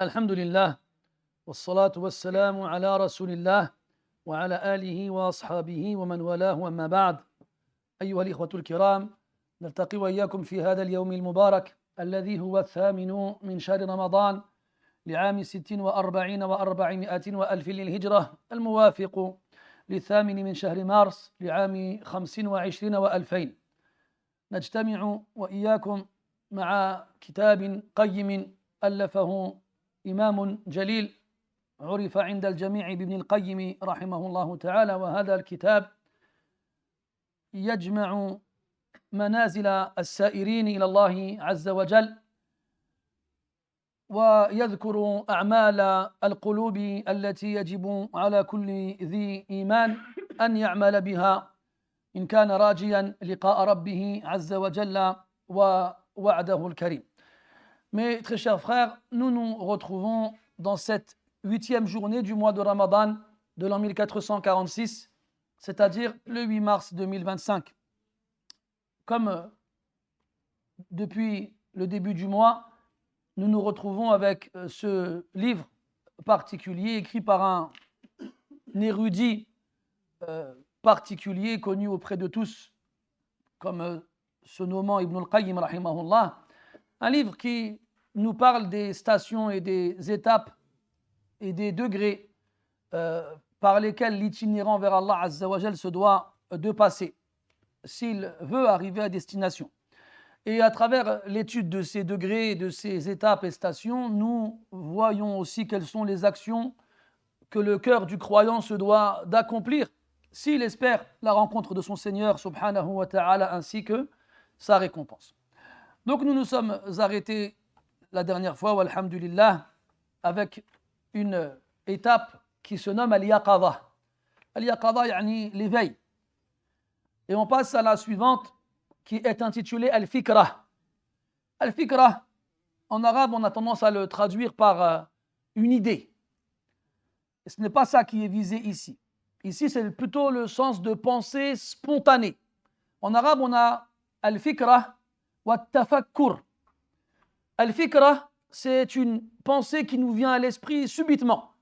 الحمد لله والصلاة والسلام على رسول الله وعلى آله وأصحابه ومن والاه وما بعد. أيها الإخوة الكرام، نلتقي وإياكم في هذا اليوم المبارك الذي هو 8 من شهر رمضان لعام 46 و400 وألف للهجرة، الموافق ل8 من شهر مارس لعام 25 و2000. نجتمع وإياكم مع كتاب قيم ألفه إمام جليل عرف عند الجميع بابن القيم رحمه الله تعالى، وهذا الكتاب يجمع منازل السائرين إلى الله عز وجل، ويذكر أعمال القلوب التي يجب على كل ذي إيمان أن يعمل بها إن كان راجيا لقاء ربه عز وجل ووعده الكريم. Mes très chers frères, nous nous retrouvons dans cette 8e journée du mois de Ramadan de l'an 1446, c'est-à-dire le 8 mars 2025. Comme depuis le début du mois, nous nous retrouvons avec ce livre particulier écrit par un érudit particulier connu auprès de tous, comme se nommant Ibn al-Qayyim rahimahullah, un livre qui nous parle des stations et des étapes et des degrés par lesquels l'itinérant vers Allah Azza wa Jal se doit de passer s'il veut arriver à destination. Et à travers l'étude de ces degrés, de ces étapes et stations, nous voyons aussi quelles sont les actions que le cœur du croyant se doit d'accomplir s'il espère la rencontre de son Seigneur subhanahu wa ta'ala ainsi que sa récompense. Donc nous nous sommes arrêtés la dernière fois, walhamdulillah, avec une étape qui se nomme al-yaqadha. Al-yaqadha yani l'éveil. Et on passe à la suivante qui est intitulée al-fikra. Al-fikra, en arabe, on a tendance à le traduire par une idée. Et ce n'est pas ça qui est visé ici. Ici, c'est plutôt le sens de pensée spontanée. En arabe, on a al-fikra wa tafakkur. Al-fikra, c'est une pensée qui nous vient à l'esprit subitement.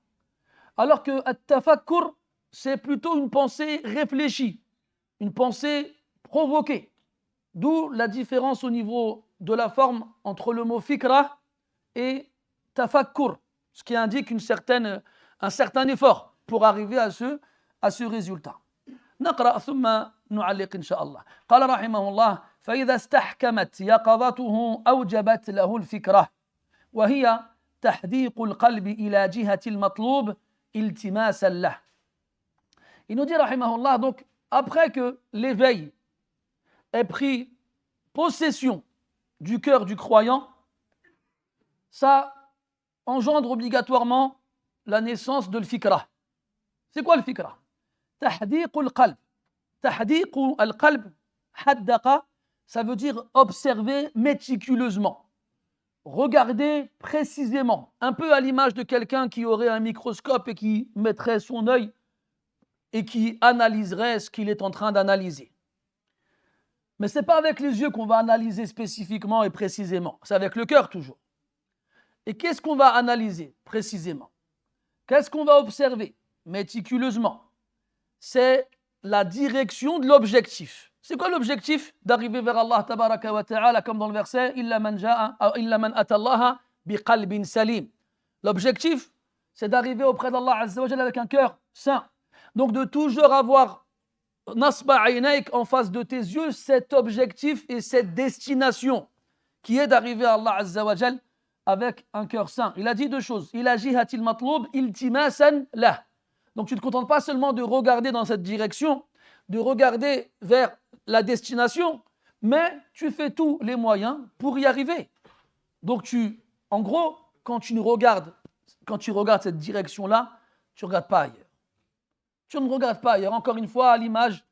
Alors que al-tafakkur, c'est plutôt une pensée réfléchie, une pensée provoquée. D'où la différence au niveau de la forme entre le mot fikra et tafakkur, ce qui indique un certain effort pour arriver à ce résultat. نقرأ ثم نعلق إن شاء الله. قال رحمه الله: فإذا استحكمت يقظته أوجبت له الفكرة، وهي تحديق القلب إلى جهة المطلوب التماسا له. Il nous dit رحمه الله, donc après que l'éveil ait pris possession du cœur du croyant, ça engendre obligatoirement la naissance de l'fikra. C'est quoi le fikra? تحديق القلب. تحديق القلب, حدق, ça veut dire observer méticuleusement, regarder précisément, un peu à l'image de quelqu'un qui aurait un microscope et qui mettrait son œil et qui analyserait ce qu'il est en train d'analyser. Mais ce n'est pas avec les yeux qu'on va analyser spécifiquement et précisément, c'est avec le cœur toujours. Et qu'est-ce qu'on va analyser précisément? Qu'est-ce qu'on va observer méticuleusement? C'est la direction de l'objectif. C'est quoi l'objectif? D'arriver vers Allah tabaraka wa ta'ala, comme dans le verset illa man ata Allah biqalbin salim. L'objectif, c'est d'arriver auprès d'Allah azza wa jalla avec un cœur sain. Donc de toujours avoir nasba aynaik en face de tes yeux cet objectif et cette destination qui est d'arriver à Allah azza wa jalla avec un cœur sain. Il a dit deux choses: ila jihatil matloub iltimasan lah. Donc tu ne te contentes pas seulement de regarder dans cette direction, de regarder vers la destination, mais tu fais tous les moyens pour y arriver. Donc en gros, quand tu regardes cette direction-là, tu ne regardes pas ailleurs. Tu ne regardes pas ailleurs. Encore une fois, à l'image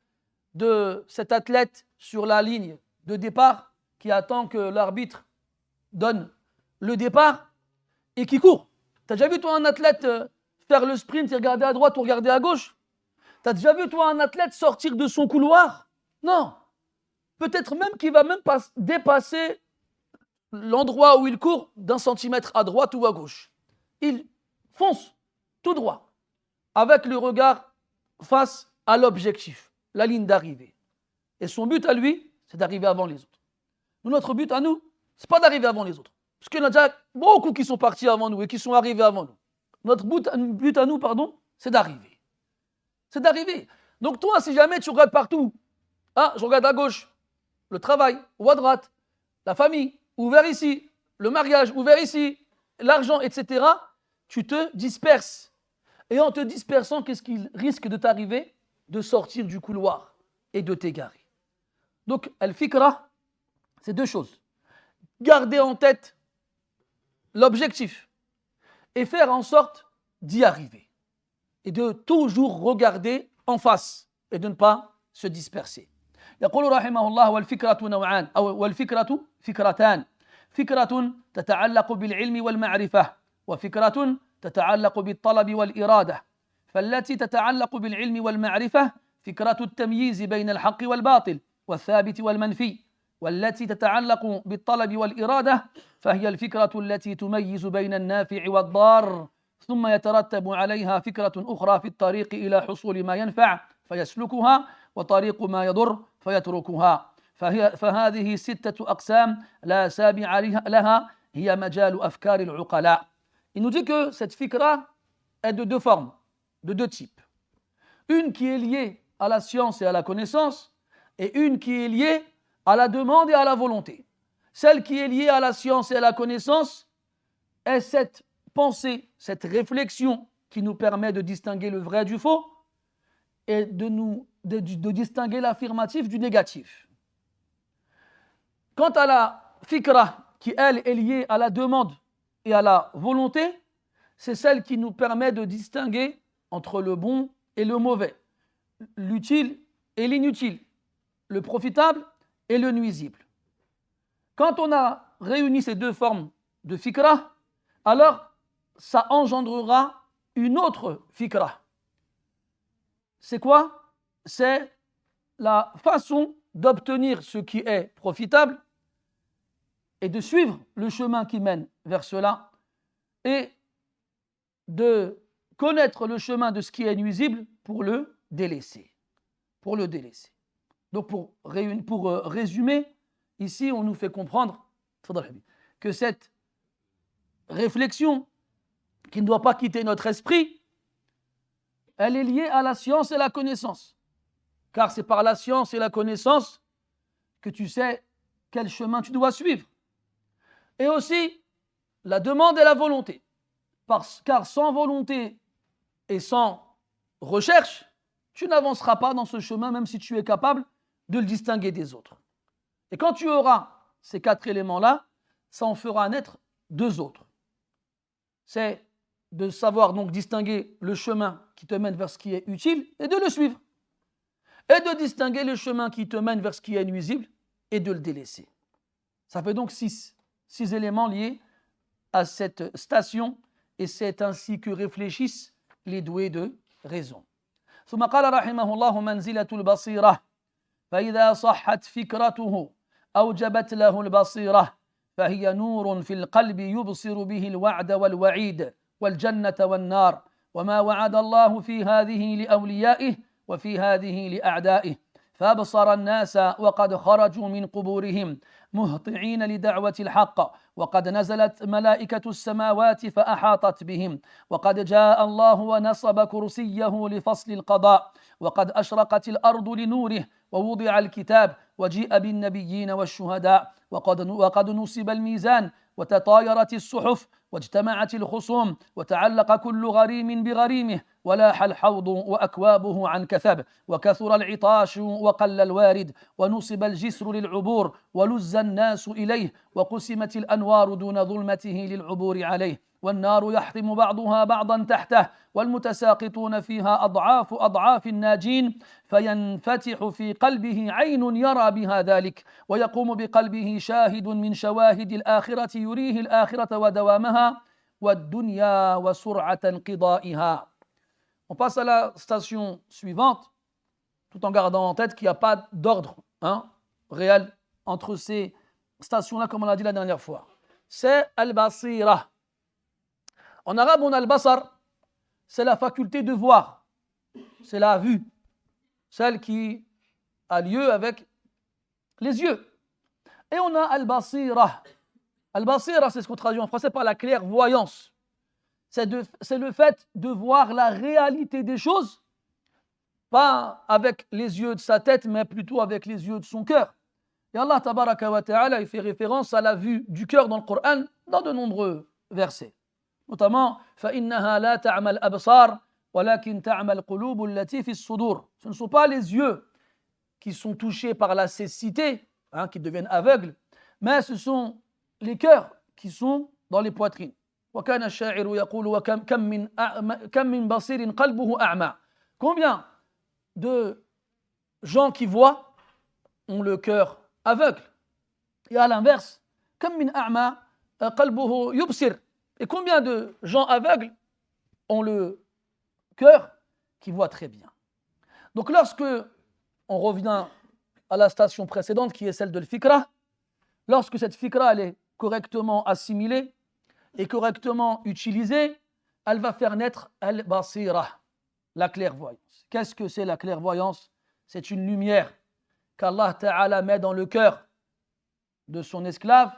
de cet athlète sur la ligne de départ qui attend que l'arbitre donne le départ et qui court. Tu as déjà vu toi un athlète faire le sprint et regarder à droite ou regarder à gauche? Tu as déjà vu toi un athlète sortir de son couloir? Non. Peut-être même qu'il va même pas dépasser l'endroit où il court d'1 centimètre à droite ou à gauche. il fonce tout droit, avec le regard face à l'objectif, la ligne d'arrivée. Et son but à lui, c'est d'arriver avant les autres. Nous, notre but à nous, c'est pas d'arriver avant les autres. Parce qu'il y en a déjà beaucoup qui sont partis avant nous et qui sont arrivés avant nous. Notre but à nous, c'est d'arriver. C'est d'arriver. Donc toi, si jamais tu regardes partout, je regarde à gauche, le travail, ou à droite, la famille, ou vers ici, le mariage, ou vers ici, l'argent, etc., tu te disperses. Et en te dispersant, qu'est-ce qu'il risque de t'arriver? De sortir du couloir et de t'égarer. Donc, al-fikra, c'est deux choses. Garder en tête l'objectif et faire en sorte d'y arriver. Et de toujours regarder en face et de ne pas se disperser. يقول رحمه الله والفكرة نوعان أو والفكرة فكرتان فكرة تتعلق بالعلم والمعرفة وفكرة تتعلق بالطلب والإرادة فالتي تتعلق بالعلم والمعرفة فكرة التمييز بين الحق والباطل والثابت والمنفي والتي تتعلق بالطلب والإرادة فهي الفكرة التي تميز بين النافع والضار ثم يترتب عليها فكرة أخرى في الطريق إلى حصول ما ينفع فيسلكها وطريق ما يضر فيتركها فهذه 6 أقسام لا سابع لها هي مجال أفكار العقلاء. Il nous dit que cette fikra est de deux formes, de deux types. Une qui est liée à la science et à la connaissance et une qui est liée à la demande et à la volonté. Celle qui est liée à la science et à la connaissance est cette pensée, cette réflexion qui nous permet de distinguer le vrai du faux et de distinguer l'affirmatif du négatif. Quant à la fikra, qui elle est liée à la demande et à la volonté, c'est celle qui nous permet de distinguer entre le bon et le mauvais, l'utile et l'inutile, le profitable et le nuisible. Quand on a réuni ces deux formes de fikra, alors ça engendrera une autre fikra. C'est quoi? C'est la façon d'obtenir ce qui est profitable et de suivre le chemin qui mène vers cela et de connaître le chemin de ce qui est nuisible pour le délaisser. Donc pour résumer, ici on nous fait comprendre que cette réflexion qui ne doit pas quitter notre esprit, elle est liée à la science et la connaissance. Car c'est par la science et la connaissance que tu sais quel chemin tu dois suivre. Et aussi la demande et la volonté. Car sans volonté et sans recherche, tu n'avanceras pas dans ce chemin, même si tu es capable de le distinguer des autres. Et quand tu auras ces 4 éléments-là, ça en fera naître 2 autres. C'est de savoir donc distinguer le chemin qui te mène vers ce qui est utile et de le suivre. Et de distinguer le chemin qui te mène vers ce qui est nuisible et de le délaisser. Ça fait donc 6 éléments liés à cette station et c'est ainsi que réfléchissent les doués de raison. ثم قال رحمه الله منزلة البصيرة فإذا صحت فكرته أوجبت له البصيرة فهي نور في القلب يبصر به الوعد والوعيد والجنة والنار وما وعد الله في هذه لأوليائه وفي هذه لأعدائه فأبصر الناس وقد خرجوا من قبورهم مهطعين لدعوة الحق وقد نزلت ملائكة السماوات فأحاطت بهم وقد جاء الله ونصب كرسيه لفصل القضاء وقد أشرقت الأرض لنوره ووضع الكتاب وجيء بالنبيين والشهداء وقد نصب الميزان وتطايرت الصحف واجتمعت الخصوم وتعلق كل غريم بغريمه ولاح الحوض وأكوابه عن كثب وكثر العطاش وقل الوارد ونصب الجسر للعبور ولز الناس إليه وقسمت الأنوار دون ظلمته للعبور عليه والنار يحطم بعضها بعضا تحته والمتساقطون فيها أضعاف الناجين فينفتح في قلبه عين يرى بها ذلك ويقوم بقلبه شاهد من شواهد الآخرة يريه الآخرة ودوامها والدنيا وسرعة انقضائها. On passe à la station suivante, tout en gardant en tête qu'il n'y a pas d'ordre réel entre ces stations-là, comme on l'a dit la dernière fois. C'est Al-Basira. En arabe, on a le basar, c'est la faculté de voir, c'est la vue, celle qui a lieu avec les yeux. Et on a al-basira. Al-basira, c'est ce qu'on traduit en français par la clairvoyance. C'est le fait de voir la réalité des choses, pas avec les yeux de sa tête, mais plutôt avec les yeux de son cœur. Et Allah tabaraka wa ta'ala, il fait référence à la vue du cœur dans le Coran dans de nombreux versets. Notamment, فَإِنَّهَا لَا تَعْمَى الْأَبْصَارِ وَلَكِنْ تَعْمَى الْقُلُوبُ الَّتِي فِي الصُّدُورِ. Ce ne sont pas les yeux qui sont touchés par la cécité, qui deviennent aveugles, mais ce sont les cœurs qui sont dans les poitrines. وَكَانَ الشَّاعِرُ يَقُولُ كَمْ مِنْ بَصِيرٍ قَلْبُهُ أَعْمَى. Combien de gens qui voient ont le cœur aveugle? Et à l'inverse, كَمْ مِنْ أَعْمَى قَلْبُهُ يُبْصِرُ. Et combien de gens aveugles ont le cœur qui voit très bien? Donc lorsque on revient à la station précédente qui est celle de l'fikra, lorsque cette fikra elle est correctement assimilée et correctement utilisée, elle va faire naître al-basira, la clairvoyance. Qu'est-ce que c'est la clairvoyance? C'est une lumière qu'Allah Ta'ala met dans le cœur de son esclave,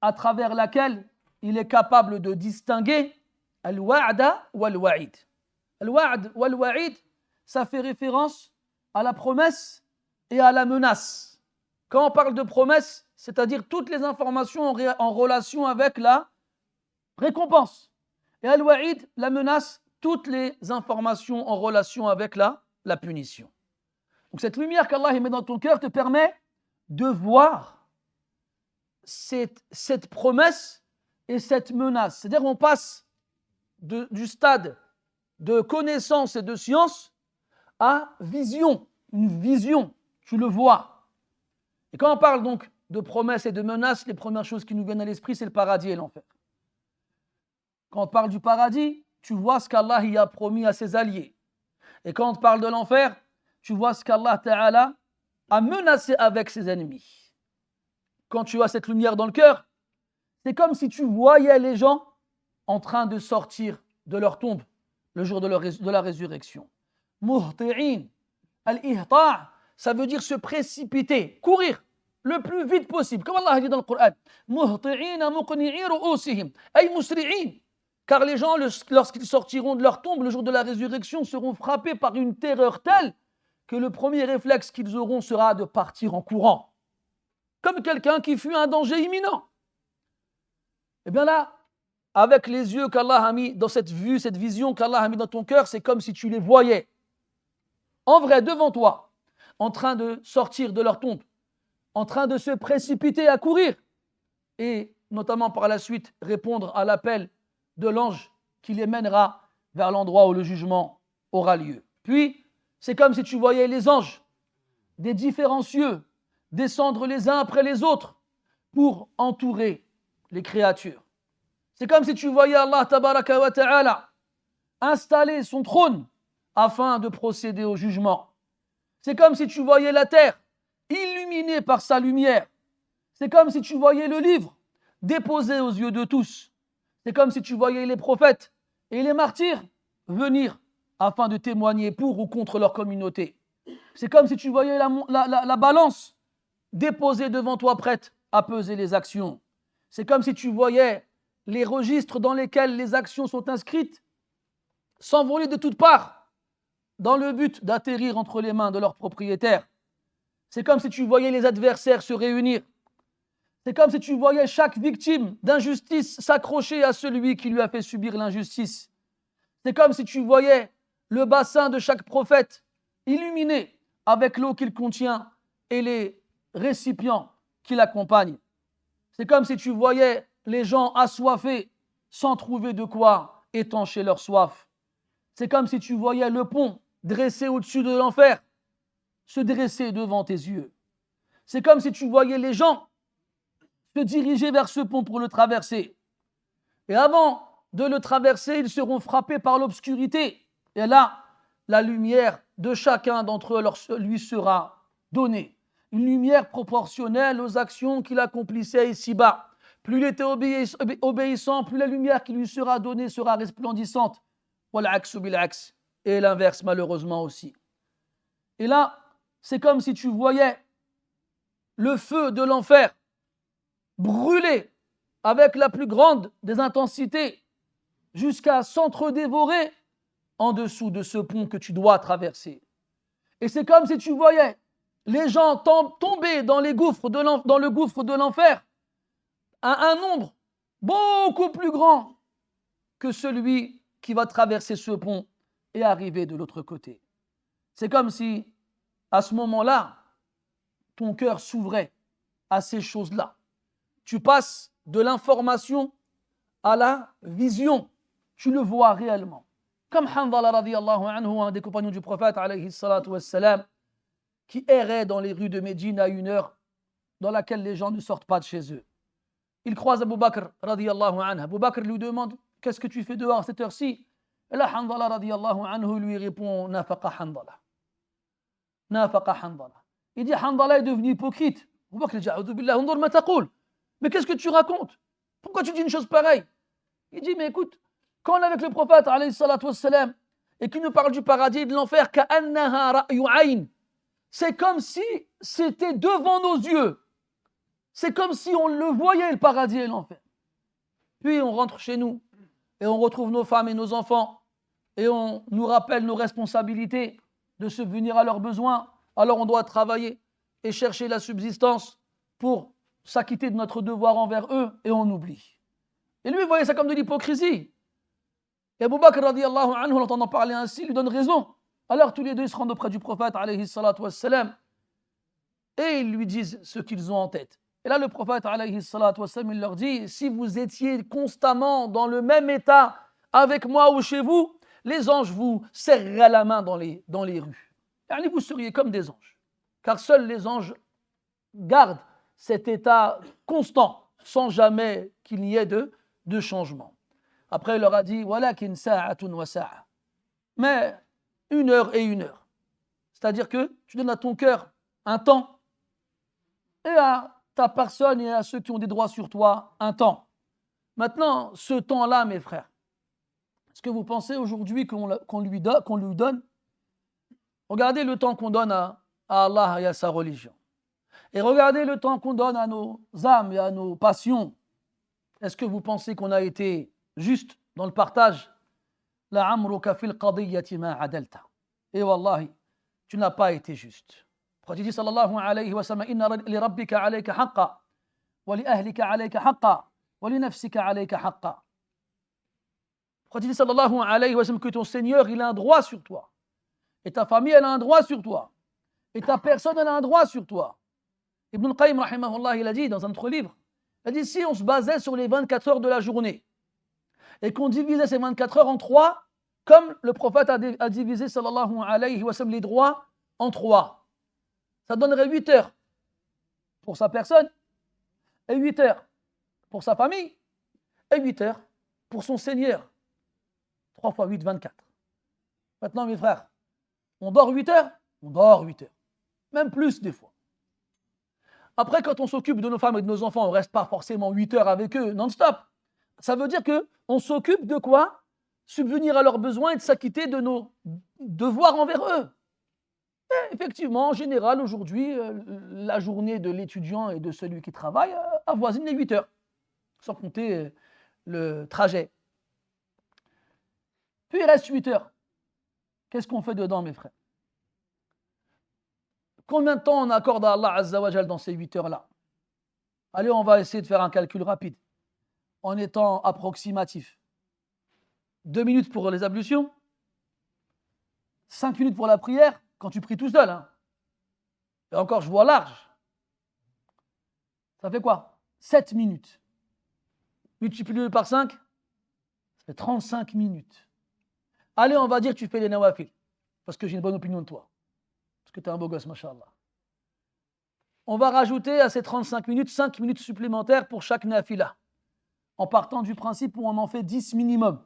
à travers laquelle il est capable de distinguer al-wa'da wal-wa'id. Al-wa'd wal-wa'id, ça fait référence à la promesse et à la menace. Quand on parle de promesse, c'est-à-dire toutes les informations en relation avec la récompense. Et al-wa'id, la menace, toutes les informations en relation avec la punition. Donc cette lumière qu'Allah met dans ton cœur te permet de voir cette promesse et cette menace. C'est-à-dire qu'on passe du stade de connaissance et de science à vision, une vision, tu le vois. Et quand on parle donc de promesses et de menaces, les premières choses qui nous viennent à l'esprit, c'est le paradis et l'enfer. Quand on parle du paradis, tu vois ce qu'Allah y a promis à ses alliés. Et quand on te parle de l'enfer, tu vois ce qu'Allah Ta'ala a menacé avec ses ennemis. Quand tu as cette lumière dans le cœur, c'est comme si tu voyais les gens en train de sortir de leur tombe le jour de la résurrection. Muhti'in, al-ihta', ça veut dire se précipiter, courir le plus vite possible. Comme Allah dit dans le Coran, Muhti'in muqni'i ru'usihim, ay musri'in. Car les gens, lorsqu'ils sortiront de leur tombe le jour de la résurrection, seront frappés par une terreur telle que le premier réflexe qu'ils auront sera de partir en courant. Comme quelqu'un qui fuit un danger imminent. Et bien là, avec les yeux qu'Allah a mis dans cette vue, cette vision qu'Allah a mis dans ton cœur, c'est comme si tu les voyais en vrai devant toi, en train de sortir de leur tombe, en train de se précipiter à courir et notamment par la suite répondre à l'appel de l'ange qui les mènera vers l'endroit où le jugement aura lieu. Puis, c'est comme si tu voyais les anges des différents cieux descendre les uns après les autres pour entourer les créatures. C'est comme si tu voyais Allah tabaraka wa ta'ala installer son trône afin de procéder au jugement. C'est comme si tu voyais la terre illuminée par sa lumière. C'est comme si tu voyais le livre déposé aux yeux de tous. C'est comme si tu voyais les prophètes et les martyrs venir afin de témoigner pour ou contre leur communauté. C'est comme si tu voyais la balance déposée devant toi prête à peser les actions. C'est comme si tu voyais les registres dans lesquels les actions sont inscrites s'envoler de toutes parts dans le but d'atterrir entre les mains de leurs propriétaires. C'est comme si tu voyais les adversaires se réunir. C'est comme si tu voyais chaque victime d'injustice s'accrocher à celui qui lui a fait subir l'injustice. C'est comme si tu voyais le bassin de chaque prophète illuminé avec l'eau qu'il contient et les récipients qui l'accompagnent. C'est comme si tu voyais les gens assoiffés sans trouver de quoi étancher leur soif. C'est comme si tu voyais le pont dressé au-dessus de l'enfer se dresser devant tes yeux. C'est comme si tu voyais les gens se diriger vers ce pont pour le traverser. Et avant de le traverser, ils seront frappés par l'obscurité. Et là, la lumière de chacun d'entre eux lui sera donnée. Une lumière proportionnelle aux actions qu'il accomplissait ici-bas. plus il était obéissant, plus la lumière qui lui sera donnée sera resplendissante. Et l'inverse, malheureusement aussi. Et là, c'est comme si tu voyais le feu de l'enfer brûler avec la plus grande des intensités jusqu'à s'entre-dévorer en dessous de ce pont que tu dois traverser. Et c'est comme si tu voyais les gens tomber dans le gouffre de l'enfer à un nombre beaucoup plus grand que celui qui va traverser ce pont et arriver de l'autre côté. C'est comme si, à ce moment-là, ton cœur s'ouvrait à ces choses-là. Tu passes de l'information à la vision. Tu le vois réellement. Comme Hanzala radiyallahu anhu, un des compagnons du prophète alayhi salatu wassalam, qui errait dans les rues de Médine à une heure dans laquelle les gens ne sortent pas de chez eux. Il croise Abu Bakr radiyallahu anhu. Abu Bakr lui demande « Qu'est-ce que tu fais dehors à cette heure-ci » Et là, Hanzala radiyallahu anhu lui répond « Nafaqa Hanzala. Nafaqa Hanzala. » Il dit « Hanzala est devenu hypocrite. » Abu Bakr dit « A'udhu billah, undur ma taqul. » Mais qu'est-ce que tu racontes? Pourquoi tu dis une chose pareille? Il dit « Mais écoute, quand on est avec le prophète alayhi salatu wassalam et qu'il nous parle du paradis et de l'enfer, ka'annaha ra'yu 'ayn. C'est comme si c'était devant nos yeux. C'est comme si on le voyait, le paradis et l'enfer. Puis on rentre chez nous et on retrouve nos femmes et nos enfants et on nous rappelle nos responsabilités de subvenir à leurs besoins. Alors on doit travailler et chercher la subsistance pour s'acquitter de notre devoir envers eux et on oublie. Et lui, il voyait ça comme de l'hypocrisie. Et Abu Bakr radiyallahu anhu, l'entendant parler ainsi, lui donne raison. Alors tous les deux ils se rendent auprès du prophète alayhi salatu wassalam et ils lui disent ce qu'ils ont en tête. Et là le prophète alayhi salatu wassalam, il leur dit: si vous étiez constamment dans le même état avec moi ou chez vous, les anges vous serreraient la main dans les rues. Et vous seriez comme des anges. Car seuls les anges gardent cet état constant, sans jamais qu'il n'y ait de changement. Après il leur a dit: walakin sa'atun wa sa'a. Mais une heure et une heure. C'est-à-dire que tu donnes à ton cœur un temps et à ta personne et à ceux qui ont des droits sur toi un temps. Maintenant, ce temps-là, mes frères, est-ce que vous pensez aujourd'hui qu'on lui donne? Regardez le temps qu'on donne à Allah et à sa religion. Et regardez le temps qu'on donne à nos âmes et à nos passions. Est-ce que vous pensez qu'on a été juste dans le partage? لعمرك في القضية ما عدلت. Et wallahi, tu n'as pas été juste. Prophète dit sallallahu alayhi wa sallam: inna li rabbika alayka haqqa wa li ahlika alayka haqqa wa li nafsika alayka haqqa. Prophète dit sallallahu alayhi wa sallam que ton Seigneur, il a un droit sur toi. Et ta famille, elle a un droit sur toi. Et ta personne, elle a un droit sur toi. Ibn al-Qayyim rahimahullah, il a dit dans un autre livre, il a dit: si on se basait sur les 24 heures de la journée et qu'on divisait ces 24 heures en 3, comme le prophète a divisé sallallahu alayhi wa sallam les droits en 3, ça donnerait 8 heures pour sa personne et 8 heures pour sa famille et 8 heures pour son Seigneur. 3 fois 8, 24. Maintenant mes frères, on dort 8 heures? On dort 8 heures. Même plus des fois. Après, quand on s'occupe de nos femmes et de nos enfants, on ne reste pas forcément 8 heures avec eux non-stop. Ça veut dire qu'on s'occupe de quoi? Subvenir à leurs besoins et de s'acquitter de nos devoirs envers eux. Et effectivement, en général, aujourd'hui, la journée de l'étudiant et de celui qui travaille avoisine les 8 heures, sans compter le trajet. Puis il reste 8 heures. Qu'est-ce qu'on fait dedans, mes frères? Combien de temps on accorde à Allah Azza wa Jal dans ces 8 heures-là? Allez, on va essayer de faire un calcul rapide, en étant approximatif. 2 minutes pour les ablutions, 5 minutes pour la prière, quand tu pries tout seul. Hein. Et encore, je vois large. Ça fait quoi? 7 minutes. Multiplié par 5, ça fait 35 minutes. Allez, on va dire que tu fais les nawafil, parce que j'ai une bonne opinion de toi. Parce que tu es un beau gosse, machallah. On va rajouter à ces 35 minutes 5 minutes supplémentaires pour chaque nafila, en partant du principe où on en fait 10 minimum.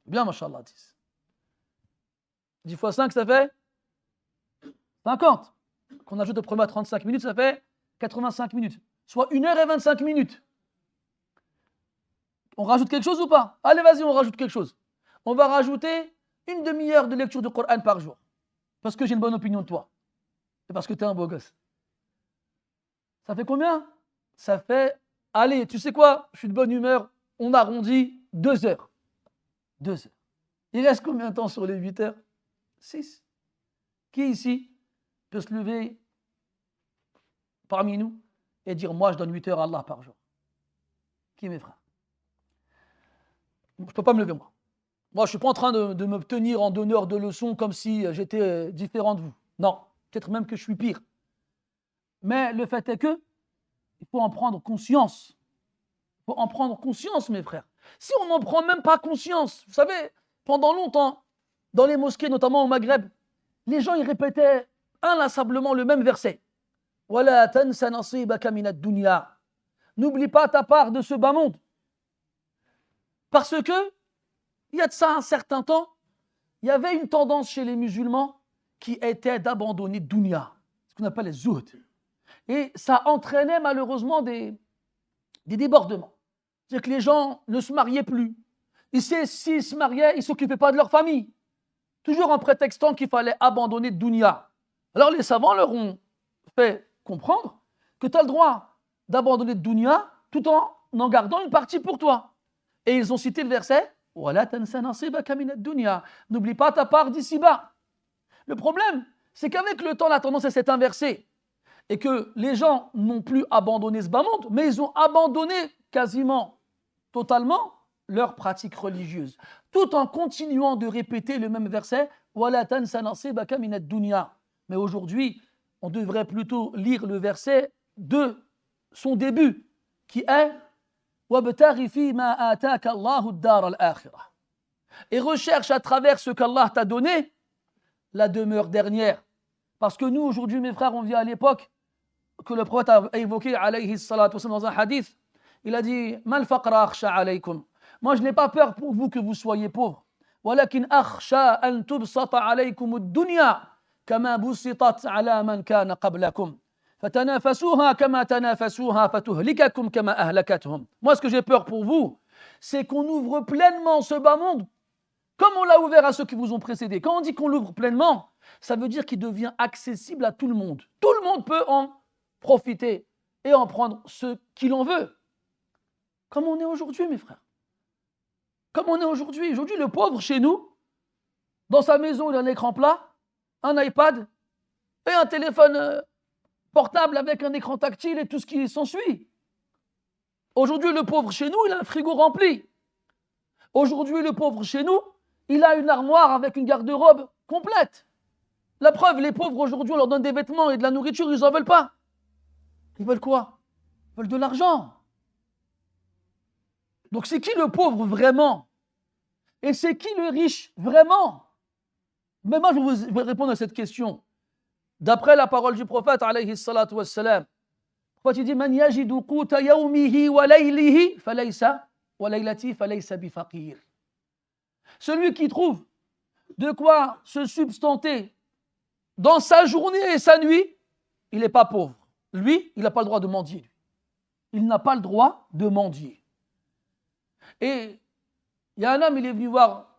Bien, machallah, 10. 10 fois 5, ça fait 50. Qu'on ajoute au premier à 35 minutes, ça fait 85 minutes. Soit 1 heure et 25 minutes. On rajoute quelque chose ou pas? Allez, vas-y, on rajoute quelque chose. On va rajouter une demi-heure de lecture du Coran par jour. Parce que j'ai une bonne opinion de toi. Et parce que tu es un beau gosse. Ça fait combien? Ça fait, allez, tu sais quoi? Je suis de bonne humeur. On arrondit 2 heures. 2 heures. Il reste combien de temps sur les 8 heures? 6. Qui ici peut se lever parmi nous et dire, moi, je donne 8 heures à Allah par jour? Qui, mes frères? Je ne peux pas me lever, moi. Moi, je ne suis pas en train de me tenir en donneur de leçons comme si j'étais différent de vous. Non, peut-être même que je suis pire. Mais le fait est que il faut en prendre conscience. Il faut en prendre conscience, mes frères. Si on n'en prend même pas conscience, vous savez, pendant longtemps, dans les mosquées, notamment au Maghreb, les gens ils répétaient inlassablement le même verset. Wala tansa nasibaka minad dunya. N'oublie pas ta part de ce bas monde. Parce que, il y a de ça un certain temps, il y avait une tendance chez les musulmans qui était d'abandonner dunya, ce qu'on appelle les zuhd. Et ça entraînait malheureusement des débordements. C'est que les gens ne se mariaient plus. Et s'ils se mariaient, ils ne s'occupaient pas de leur famille. Toujours en prétextant qu'il fallait abandonner dunya. Alors les savants leur ont fait comprendre que tu as le droit d'abandonner dunya tout en gardant une partie pour toi. Et ils ont cité le verset « Wala tansa nasibaka minad dunya » N'oublie pas ta part d'ici-bas. Le problème, c'est qu'avec le temps, la tendance s'est inversée. Et que les gens n'ont plus abandonné ce bas monde, mais ils ont abandonné quasiment totalement leur pratique religieuse, tout en continuant de répéter le même verset « Wala tansa nasibaka minad dunya ». Mais aujourd'hui, on devrait plutôt lire le verset de son début, qui est « Wabtaghi fima ataka Allahu ad-dar al-akhirah » et recherche à travers ce qu'Allah t'a donné la demeure dernière. Parce que nous, aujourd'hui, mes frères, on vit à l'époque que le prophète a évoqué alayhi salatu wasallam dans un hadith. Il a dit Mal faqra akhsha alaykum. Moi, je n'ai pas peur pour vous que vous soyez pauvres. Walakin akhsha an tubsata alaykum ad-dunya kama busitat ala man kana qablakum. Fatanafasuha kama tanafasuha fatuhlikakum kama ahlakatuhum. Moi, ce que j'ai peur pour vous, c'est qu'on ouvre pleinement ce bas monde comme on l'a ouvert à ceux qui vous ont précédés. Quand on dit qu'on l'ouvre pleinement, ça veut dire qu'il devient accessible à tout le monde. Tout le monde peut en profiter et en prendre ce qu'il en veut. Comme on est aujourd'hui, mes frères. Comme on est aujourd'hui. Aujourd'hui, le pauvre chez nous, dans sa maison, il a un écran plat, un iPad et un téléphone portable avec un écran tactile et tout ce qui s'ensuit. Aujourd'hui, le pauvre chez nous, il a un frigo rempli. Aujourd'hui, le pauvre chez nous, il a une armoire avec une garde-robe complète. La preuve, les pauvres aujourd'hui, on leur donne des vêtements et de la nourriture, ils n'en veulent pas. Ils veulent quoi? Ils veulent de l'argent. Donc c'est qui le pauvre vraiment? Et c'est qui le riche vraiment? Mais moi, je vais répondre à cette question. D'après la parole du prophète, alayhi salatu wassalam, le prophète dit Man yajidu quta yawmihi wa laylihi falaysa wa laylati falaysa bifaqir. Celui qui trouve de quoi se substanter dans sa journée et sa nuit, il n'est pas pauvre. Lui, il n'a pas le droit de mendier. Il n'a pas le droit de mendier. Et il y a un homme, il est venu voir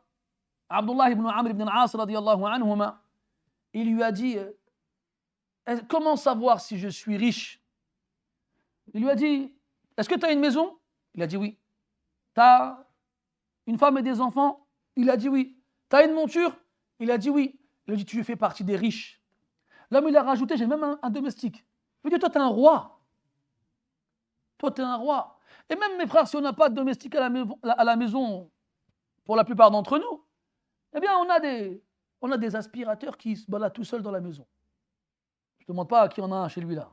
Abdullah ibn Amr ibn al-As radiyallahu anhuma. Il lui a dit comment savoir si je suis riche? Il lui a dit est-ce que tu as une maison? Il a dit oui. Tu as une femme et des enfants? Il a dit oui. Tu as une monture? Il a dit oui. Il a dit tu fais partie des riches. L'homme il a rajouté j'ai même un domestique. Il lui a dit toi tu es un roi. Toi tu es un roi. Et même mes frères, si on n'a pas de domestique à la maison, pour la plupart d'entre nous, eh bien on a des aspirateurs qui se baladent tout seuls dans la maison. Je ne te demande pas qui en a un chez lui là.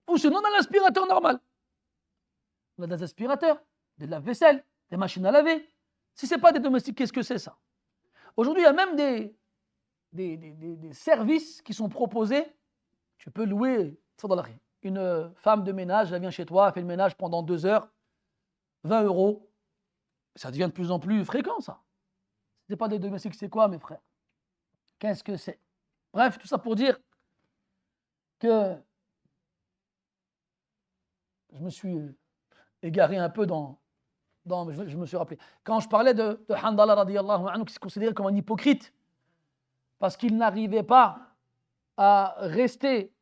Ou sinon on a l'aspirateur normal. On a des aspirateurs, des lave-vaisselle, des machines à laver. Si ce n'est pas des domestiques, qu'est-ce que c'est ça? Aujourd'hui, il y a même des services qui sont proposés. Tu peux louer une femme de ménage, elle vient chez toi, elle fait le ménage pendant 2 heures, 20 €. Ça devient de plus en plus fréquent, ça. Ce n'est pas des domestiques, c'est quoi, mes frères? Qu'est-ce que c'est? Bref, tout ça pour dire que je me suis égaré un peu je me suis rappelé. Quand je parlais de Handala radiyallahu anhu, qui se considérait comme un hypocrite, parce qu'il n'arrivait pas à rester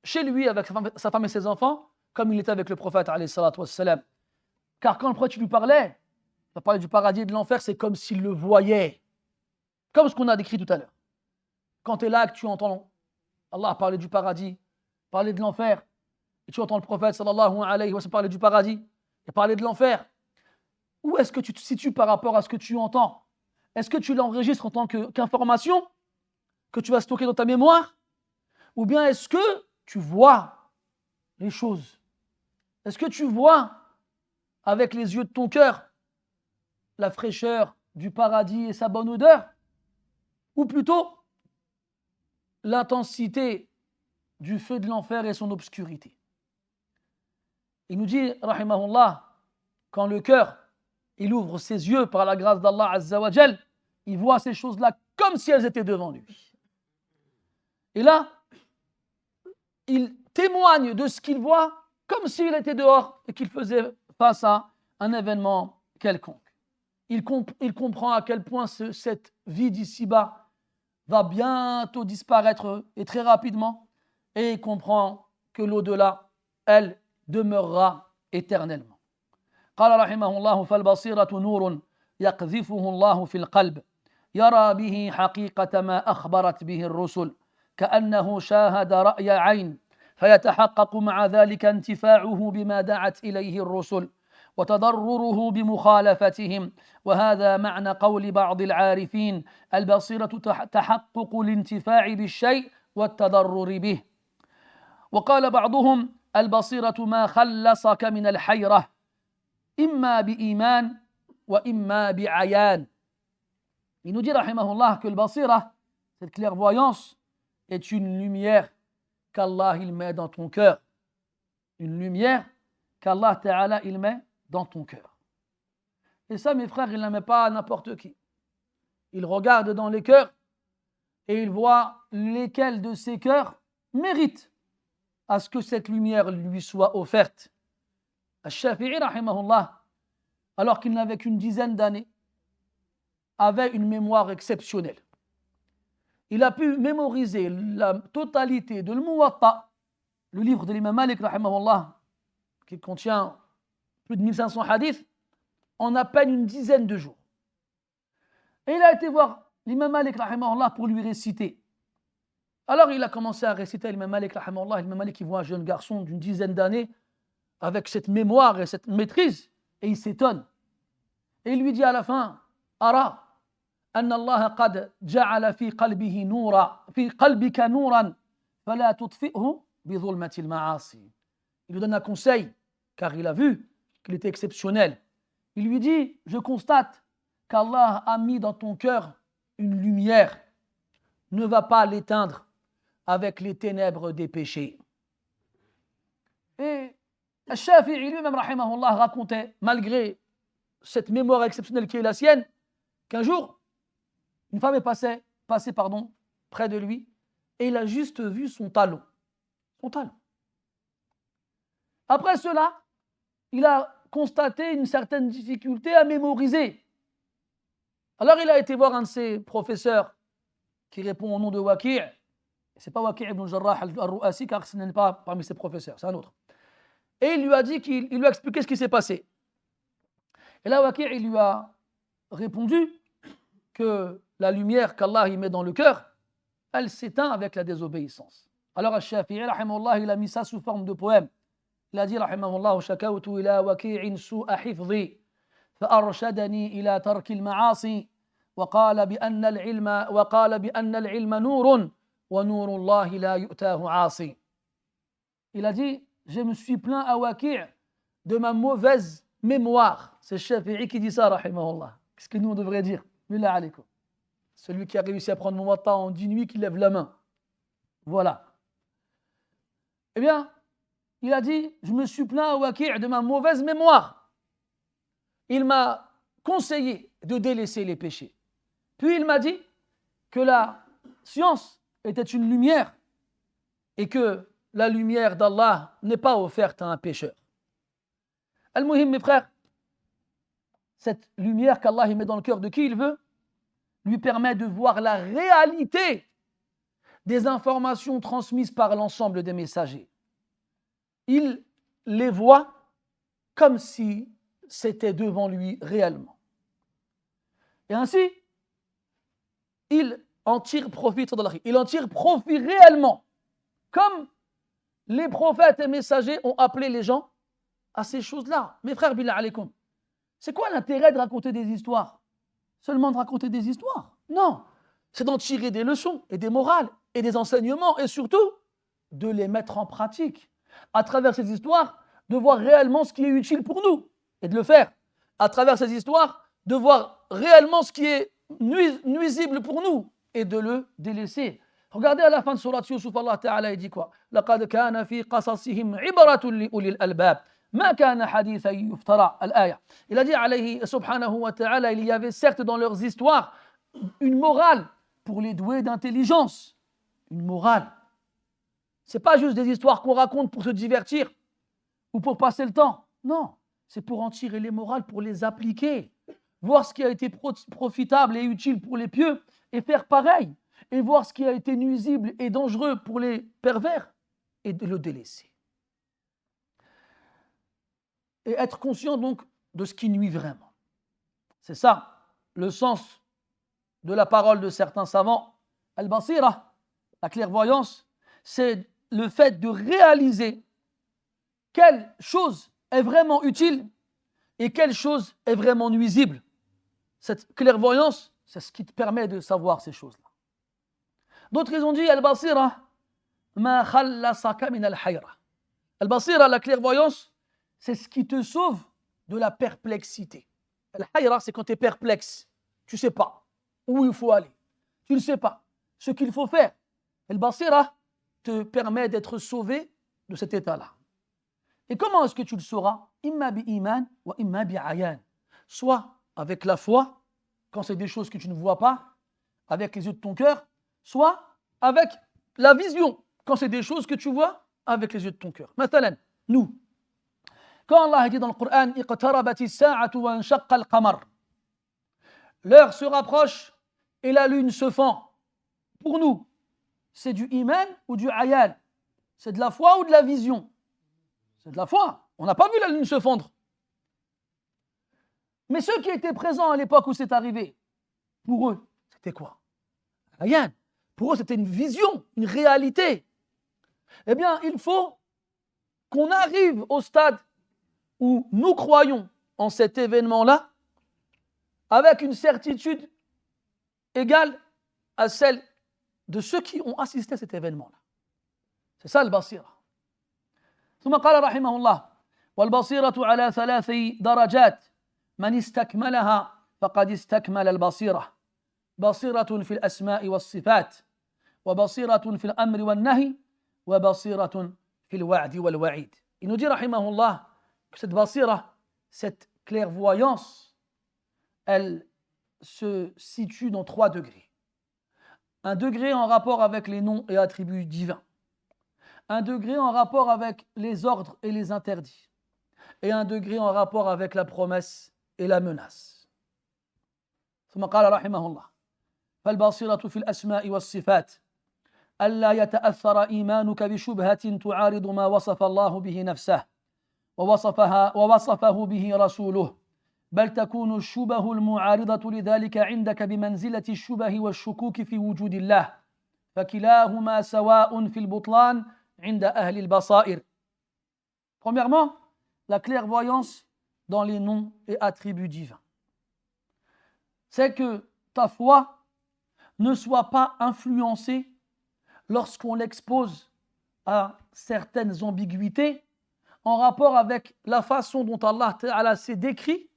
chez lui avec sa femme et ses enfants, comme il était avec le prophète, alayhi salatu wassalam. Car quand le prophète lui parlait, il a parlé du paradis et de l'enfer, c'est comme s'il le voyait. Comme ce qu'on a décrit tout à l'heure. Quand tu es là, que tu entends Allah parler du paradis, parler de l'enfer, et tu entends le prophète sallallahu alayhi wa sallam parler du paradis et parler de l'enfer, où est-ce que tu te situes par rapport à ce que tu entends? Est-ce que tu l'enregistres en tant qu'information que tu vas stocker dans ta mémoire? Ou bien est-ce que tu vois les choses? Est-ce que tu vois avec les yeux de ton cœur la fraîcheur du paradis et sa bonne odeur? Ou plutôt l'intensité du feu de l'enfer et son obscurité? Il nous dit, rahimahullah, quand le cœur, il ouvre ses yeux par la grâce d'Allah Azza wa Jal, il voit ces choses-là comme si elles étaient devant lui. Et là, il témoigne de ce qu'il voit comme s'il était dehors et qu'il faisait face à un événement quelconque. Il comprend à quel point cette vie d'ici-bas va bientôt disparaître et très rapidement, et il comprend que l'au-delà, elle, demeurera éternellement. قال رحمه الله فالبصيرة نور يقذفه الله في القلب يرى به حقيقة ما أخبرت به الرسل كأنه شاهد رأي عين فيتحقق مع ذلك انتفاعه بما دعت إليه الرسل وتضرره بمخالفتهم وهذا معنى قول بعض العارفين البصيرة تحقق الانتفاع بالشيء والتضرر به وقال بعضهم البصيرة ما خلصك من الحيرة إما بإيمان وإما بعيان. Il nous dit rahimahullah que le basira, cette clairvoyance, est une lumière qu'Allah il met dans ton cœur. Une lumière qu'Allah Ta'ala il met dans ton cœur. Et ça, mes frères, il ne la met pas à n'importe qui. Il regarde dans les cœurs et il voit lesquels de ces cœurs méritent à ce que cette lumière lui soit offerte. Al-Shafi'i, rahimahullah, alors qu'il n'avait qu'une dizaine d'années, avait une mémoire exceptionnelle. Il a pu mémoriser la totalité de l'Muwatta, le livre de l'imam Malik, rahimahullah, qui contient plus de 1500 hadiths, en à peine une dizaine de jours. Et il a été voir l'imam Malik, rahimahullah, pour lui réciter. Alors il a commencé à réciter l'imam Malik, rahimahullah. L'imam Malik, il voit un jeune garçon d'une dizaine d'années avec cette mémoire et cette maîtrise, et il s'étonne. Et il lui dit à la fin, Ara, أن الله قد جعل في قلبه نورا في قلبك نورا فلا تطفئه بظلمة المعاصي. Il lui donne un conseil, car il a vu qu'il était exceptionnel. Il lui dit, je constate qu'Allah a mis dans ton cœur une lumière. Ne va pas l'éteindre avec les ténèbres des péchés. Et Al-Shafi'i lui-même, rahimahullah, racontait, malgré cette mémoire exceptionnelle qui est la sienne, qu'un jour, une femme est passée près de lui et il a juste vu son talon. Son talon. Après cela, il a constaté une certaine difficulté à mémoriser. Alors il a été voir un de ses professeurs qui répond au nom de Waki'. Ce n'est pas Waki' ibn al-Jarrah al-Ru'asi, car ce n'est pas parmi ses professeurs, c'est un autre. Et il lui a dit il lui a expliqué ce qui s'est passé. Et là, Waki' il lui a répondu que la lumière qu'Allah y met dans le cœur, elle s'éteint avec la désobéissance. Alors Al-Shafi'i, rahimahullah, il a mis ça sous forme de poème. Il a dit, rahimahullah, shakawtu ila waki'in su'a hifzi, فأرشدني إلى ترك المعاصي وقال بأن العلم نور ونور الله لا يؤتاه عاصي. Il a dit, je me suis plaint à Waki' de ma mauvaise mémoire. C'est Shafi'i qui dit ça, rahimahullah. Qu'est-ce que nous on devrait dire? Billah alaykum. Celui qui a réussi à prendre mon matin en 10 nuits, qui lève la main. Voilà. Eh bien, il a dit, je me suis plaint à Waki' de ma mauvaise mémoire. Il m'a conseillé de délaisser les péchés. Puis il m'a dit que la science était une lumière et que la lumière d'Allah n'est pas offerte à un pécheur. Al-Muhim, mes frères, cette lumière qu'Allah met dans le cœur de qui il veut, lui permet de voir la réalité des informations transmises par l'ensemble des messagers. Il les voit comme si c'était devant lui réellement. Et ainsi, il en tire profit, il en tire profit réellement, comme les prophètes et messagers ont appelé les gens à ces choses-là. Mes frères, billah alaykoum, c'est quoi l'intérêt de raconter des histoires? Seulement de raconter des histoires? Non, c'est d'en tirer des leçons et des morales et des enseignements et surtout de les mettre en pratique. À travers ces histoires, de voir réellement ce qui est utile pour nous et de le faire. À travers ces histoires, de voir réellement ce qui est nuisible pour nous et de le délaisser. Regardez à la fin de Surat Yusuf, Allah Ta'ala dit quoi? لَقَدْ كَانَ فِي قَصَصِهِمْ عِبْرَةٌ لِأُولِي الْأَلْبَابِ ما كان حديثا يفترى الآية. Il a dit alayhi subhanahu wa ta'ala, il y avait certes dans leurs histoires une morale pour les doués d'intelligence. Une morale. Ce n'est pas juste des histoires qu'on raconte pour se divertir ou pour passer le temps. Non, c'est pour en tirer les morales, pour les appliquer. Voir ce qui a été profitable et utile pour les pieux et faire pareil. Et voir ce qui a été nuisible et dangereux pour les pervers et de le délaisser. Et être conscient donc de ce qui nuit vraiment. C'est ça le sens de la parole de certains savants. Al-Basira, la clairvoyance, c'est le fait de réaliser quelle chose est vraiment utile et quelle chose est vraiment nuisible. Cette clairvoyance, c'est ce qui te permet de savoir ces choses-là. D'autres, ils ont dit Al-Basira, ma khallasaka min al-hayra. Al-Basira, la clairvoyance, c'est ce qui te sauve de la perplexité. Al-hayra, c'est quand tu es perplexe. Tu ne sais pas où il faut aller. Tu ne sais pas ce qu'il faut faire. Al-Basira te permet d'être sauvé de cet état-là. Et comment est-ce que tu le sauras? Imma bi iman wa imma bi ayan. Soit avec la foi, quand c'est des choses que tu ne vois pas, avec les yeux de ton cœur, soit avec la vision, quand c'est des choses que tu vois avec les yeux de ton cœur. Mathalan, nous, quand Allah dit dans le Coran, iqtarabati as-sa'atu wa inshaqqa al-qamar, l'heure se rapproche et la lune se fend. Pour nous, c'est du iman ou du ayan? C'est de la foi ou de la vision? C'est de la foi. On n'a pas vu la lune se fondre. Mais ceux qui étaient présents à l'époque où c'est arrivé, pour eux, c'était quoi? Ayan. Pour eux, c'était une vision, une réalité. Eh bien, il faut qu'on arrive au stade où nous croyons en cet événement-là avec une certitude égale à celle de ceux qui ont assisté à cet événement-là. C'est ça le basira. ثم قال رحمه الله والبصيرة على 3 درجات من استكملها فقد استكمل البصيرة بصيرة في الأسماء والصفات وبصيرة في الأمر والنهي وبصيرة في الوعد والوعيد. Il nous dit رحمه الله que cette basira, cette clairvoyance, elle se situe dans 3 degrés. Un degré en rapport avec les noms et attributs divins. Un degré en rapport avec les ordres et les interdits. Et un degré en rapport avec la promesse et la menace. ثم قال رحمه الله فالبصيرة في الأسماء والصفات ألا يتأثر إيمانك بشبهة تعارض ما وصف الله به نفسه ووصفه به رسوله بل تكون الشبه المعارضة لذلك عندك بمنزلة الشبه والشكوك في وجود الله فكلاهما سواء في البطلان عند أهل البصائر. Premièrement, la clairvoyance dans les noms et attributs divins. C'est que ta foi ne soit pas influencée lorsqu'on l'expose à certaines ambiguïtés en rapport avec la façon dont Allah Ta'ala s'est décrit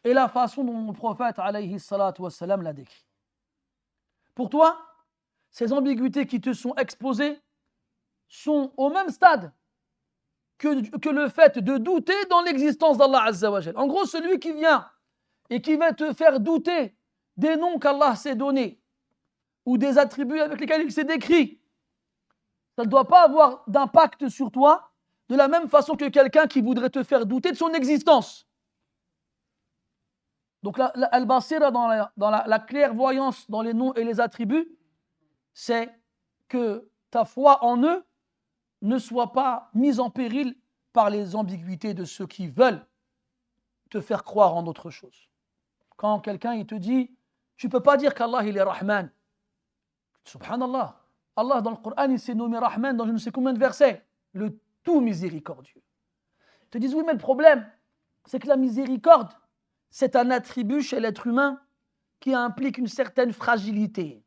et la façon dont le prophète alayhi salatu wassalam l'a décrit. Pour toi, ces ambiguïtés qui te sont exposées sont au même stade que le fait de douter dans l'existence d'Allah Azza wa Jal. En gros, celui qui vient et qui va te faire douter des noms qu'Allah s'est donnés ou des attributs avec lesquels il s'est décrit, ça ne doit pas avoir d'impact sur toi de la même façon que quelqu'un qui voudrait te faire douter de son existence. Donc al-basira dans la clairvoyance, dans les noms et les attributs, c'est que ta foi en eux ne soit pas mise en péril par les ambiguïtés de ceux qui veulent te faire croire en autre chose. Quand quelqu'un il te dit, tu ne peux pas dire qu'Allah il est Rahman. Subhanallah. Allah dans le Coran il s'est nommé Rahman dans je ne sais combien de versets. Le tout miséricordieux. Ils te disent oui mais le problème c'est que la miséricorde c'est un attribut chez l'être humain qui implique une certaine fragilité,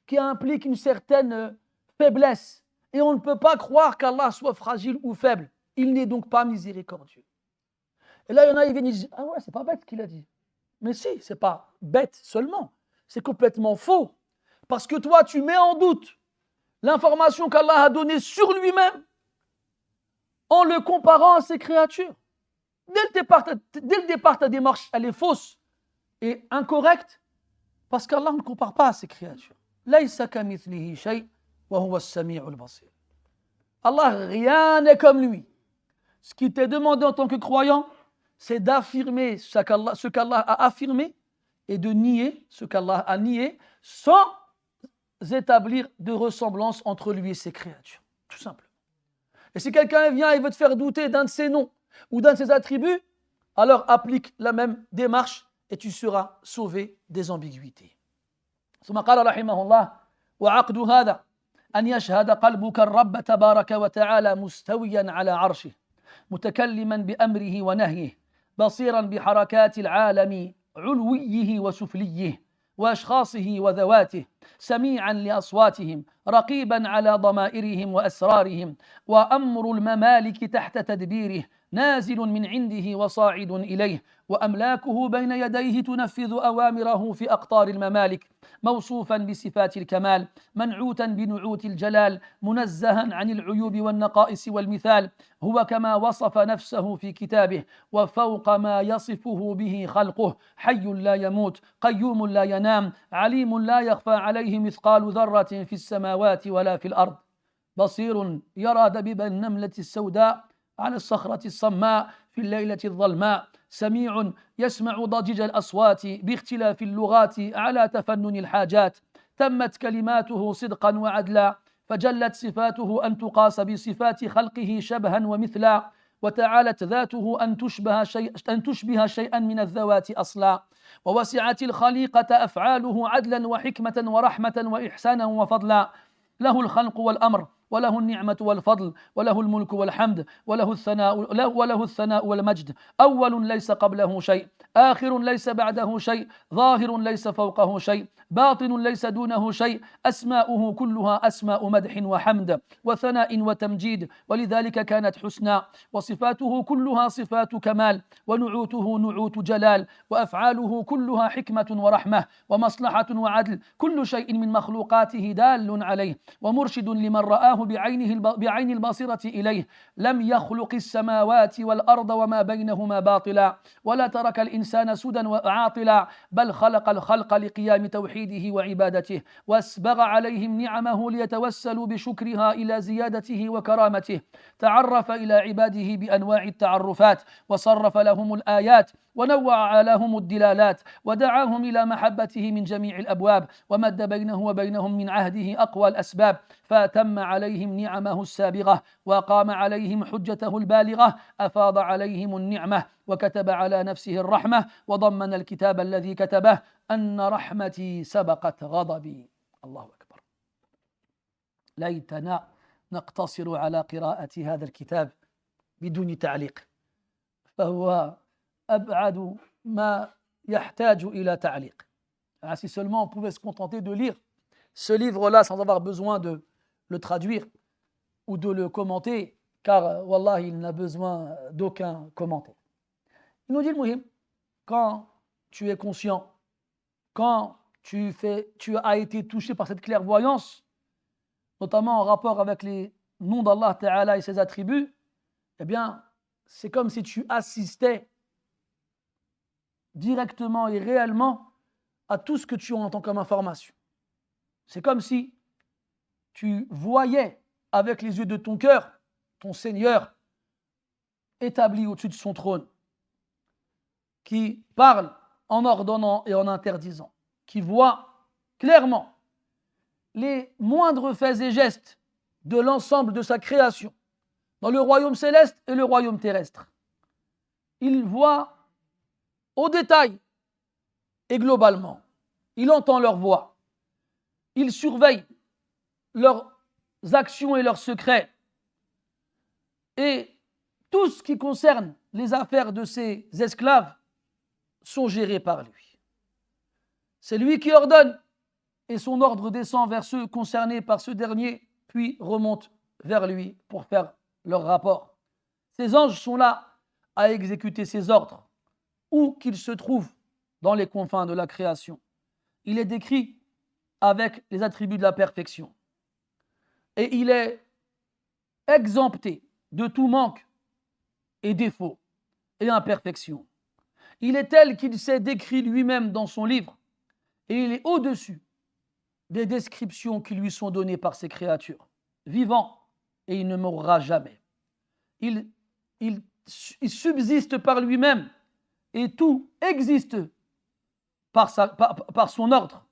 qui implique une certaine faiblesse. Et on ne peut pas croire qu'Allah soit fragile ou faible. Il n'est donc pas miséricordieux. Et là, il y en a, ils viennent et disent, ah ouais, c'est pas bête ce qu'il a dit. Mais si, c'est pas bête seulement. C'est complètement faux. Parce que toi, tu mets en doute l'information qu'Allah a donnée sur lui-même en le comparant à ses créatures. Dès le départ, ta démarche, elle est fausse et incorrecte parce qu'Allah ne compare pas à ses créatures. Laysa kamithlihi shay wa huwa as-sami'ul basir. Allah, rien n'est comme lui. Ce qui t'est demandé en tant que croyant, c'est d'affirmer ce qu'Allah a affirmé et de nier ce qu'Allah a nié sans établir de ressemblance entre lui et ses créatures. Tout simplement. Et si quelqu'un vient et veut te faire douter d'un de ses noms ou d'un de ses attributs, alors applique la même démarche et tu seras sauvé des ambiguïtés. ثم قال رحمه الله وعقد هذا أن يشهد قلبك الرب تبارك وتعالى مستويا على عرشه متكلما بأمره ونهيه بصيرا بحركات العالم علويه وسفليه وأشخاصه وذواته سميعا لأصواتهم رقيبا على ضمائرهم وأسرارهم وأمر الممالك تحت تدبيره نازل من عنده وصاعد إليه وأملاكه بين يديه تنفذ أوامره في أقطار الممالك موصوفا بصفات الكمال منعوتا بنعوت الجلال منزها عن العيوب والنقائص والمثال هو كما وصف نفسه في كتابه وفوق ما يصفه به خلقه حي لا يموت قيوم لا ينام عليم لا يخفى عليه مثقال ذرة في السماوات ولا في الأرض بصير يرى دبيب النملة السوداء على الصخرة الصماء في الليلة الظلماء سميع يسمع ضجيج الأصوات باختلاف اللغات على تفنن الحاجات تمت كلماته صدقا وعدلا فجلت صفاته أن تقاس بصفات خلقه شبها ومثلا وتعالت ذاته أن تشبه شيئا من الذوات أصلا ووسعت الخليقة أفعاله عدلا وحكمة ورحمة وإحسانا وفضلا له الخلق والأمر وله النعمة والفضل وله الملك والحمد وله الثناء والمجد أول ليس قبله شيء آخر ليس بعده شيء ظاهر ليس فوقه شيء باطن ليس دونه شيء أسماؤه كلها أسماء مدح وحمد وثناء وتمجيد ولذلك كانت حسنى وصفاته كلها صفات كمال ونعوته نعوت جلال وأفعاله كلها حكمة ورحمة ومصلحة وعدل كل شيء من مخلوقاته دال عليه ومرشد لمن رآه بعين البصيرة إليه لم يخلق السماوات والأرض وما بينهما باطلا ولا ترك الإنسان سدى وعاطلا بل خلق الخلق لقيام توحيده وعبادته واسبغ عليهم نعمه ليتوسلوا بشكرها إلى زيادته وكرامته تعرف إلى عباده بأنواع التعرفات وصرف لهم الآيات ونوع لهم الدلالات ودعاهم إلى محبته من جميع الأبواب ومد بينه وبينهم من عهده أقوى الأسباب فأتم عليهم نعمه السابغة وقام عليهم حجته البالغة أفاض عليهم النعمة وكتب على نفسه الرحمة وضمن الكتاب الذي كتبه أن رحمتي سبقت غضبي الله أكبر ليتنا نقتصر على قراءة هذا الكتاب بدون تعليق فهو أبعد ما يحتاج إلى تعليق. Si seulement on pouvait se contenter de lire ce livre-là sans avoir besoin de le traduire ou de le commenter, car wallah, il n'a besoin d'aucun commentaire. Il nous dit le muhim, quand tu es conscient, quand tu as été touché par cette clairvoyance, notamment en rapport avec les noms d'Allah Ta'ala et ses attributs, eh bien, c'est comme si tu assistais directement et réellement à tout ce que tu entends comme information. C'est comme si tu voyais avec les yeux de ton cœur, ton Seigneur, établi au-dessus de son trône, qui parle en ordonnant et en interdisant, qui voit clairement les moindres faits et gestes de l'ensemble de sa création, dans le royaume céleste et le royaume terrestre. Il voit au détail et globalement. Il entend leur voix. Il surveille leurs actions et leurs secrets. Et tout ce qui concerne les affaires de ses esclaves sont gérés par lui. C'est lui qui ordonne et son ordre descend vers ceux concernés par ce dernier, puis remonte vers lui pour faire leur rapport. Ces anges sont là à exécuter ses ordres, où qu'ils se trouvent dans les confins de la création. Il est décrit avec les attributs de la perfection. Et il est exempté de tout manque et défaut et imperfection. Il est tel qu'il s'est décrit lui-même dans son livre, et il est au-dessus des descriptions qui lui sont données par ses créatures. Vivant, et il ne mourra jamais. Il subsiste par lui-même, et tout existe par son ordre.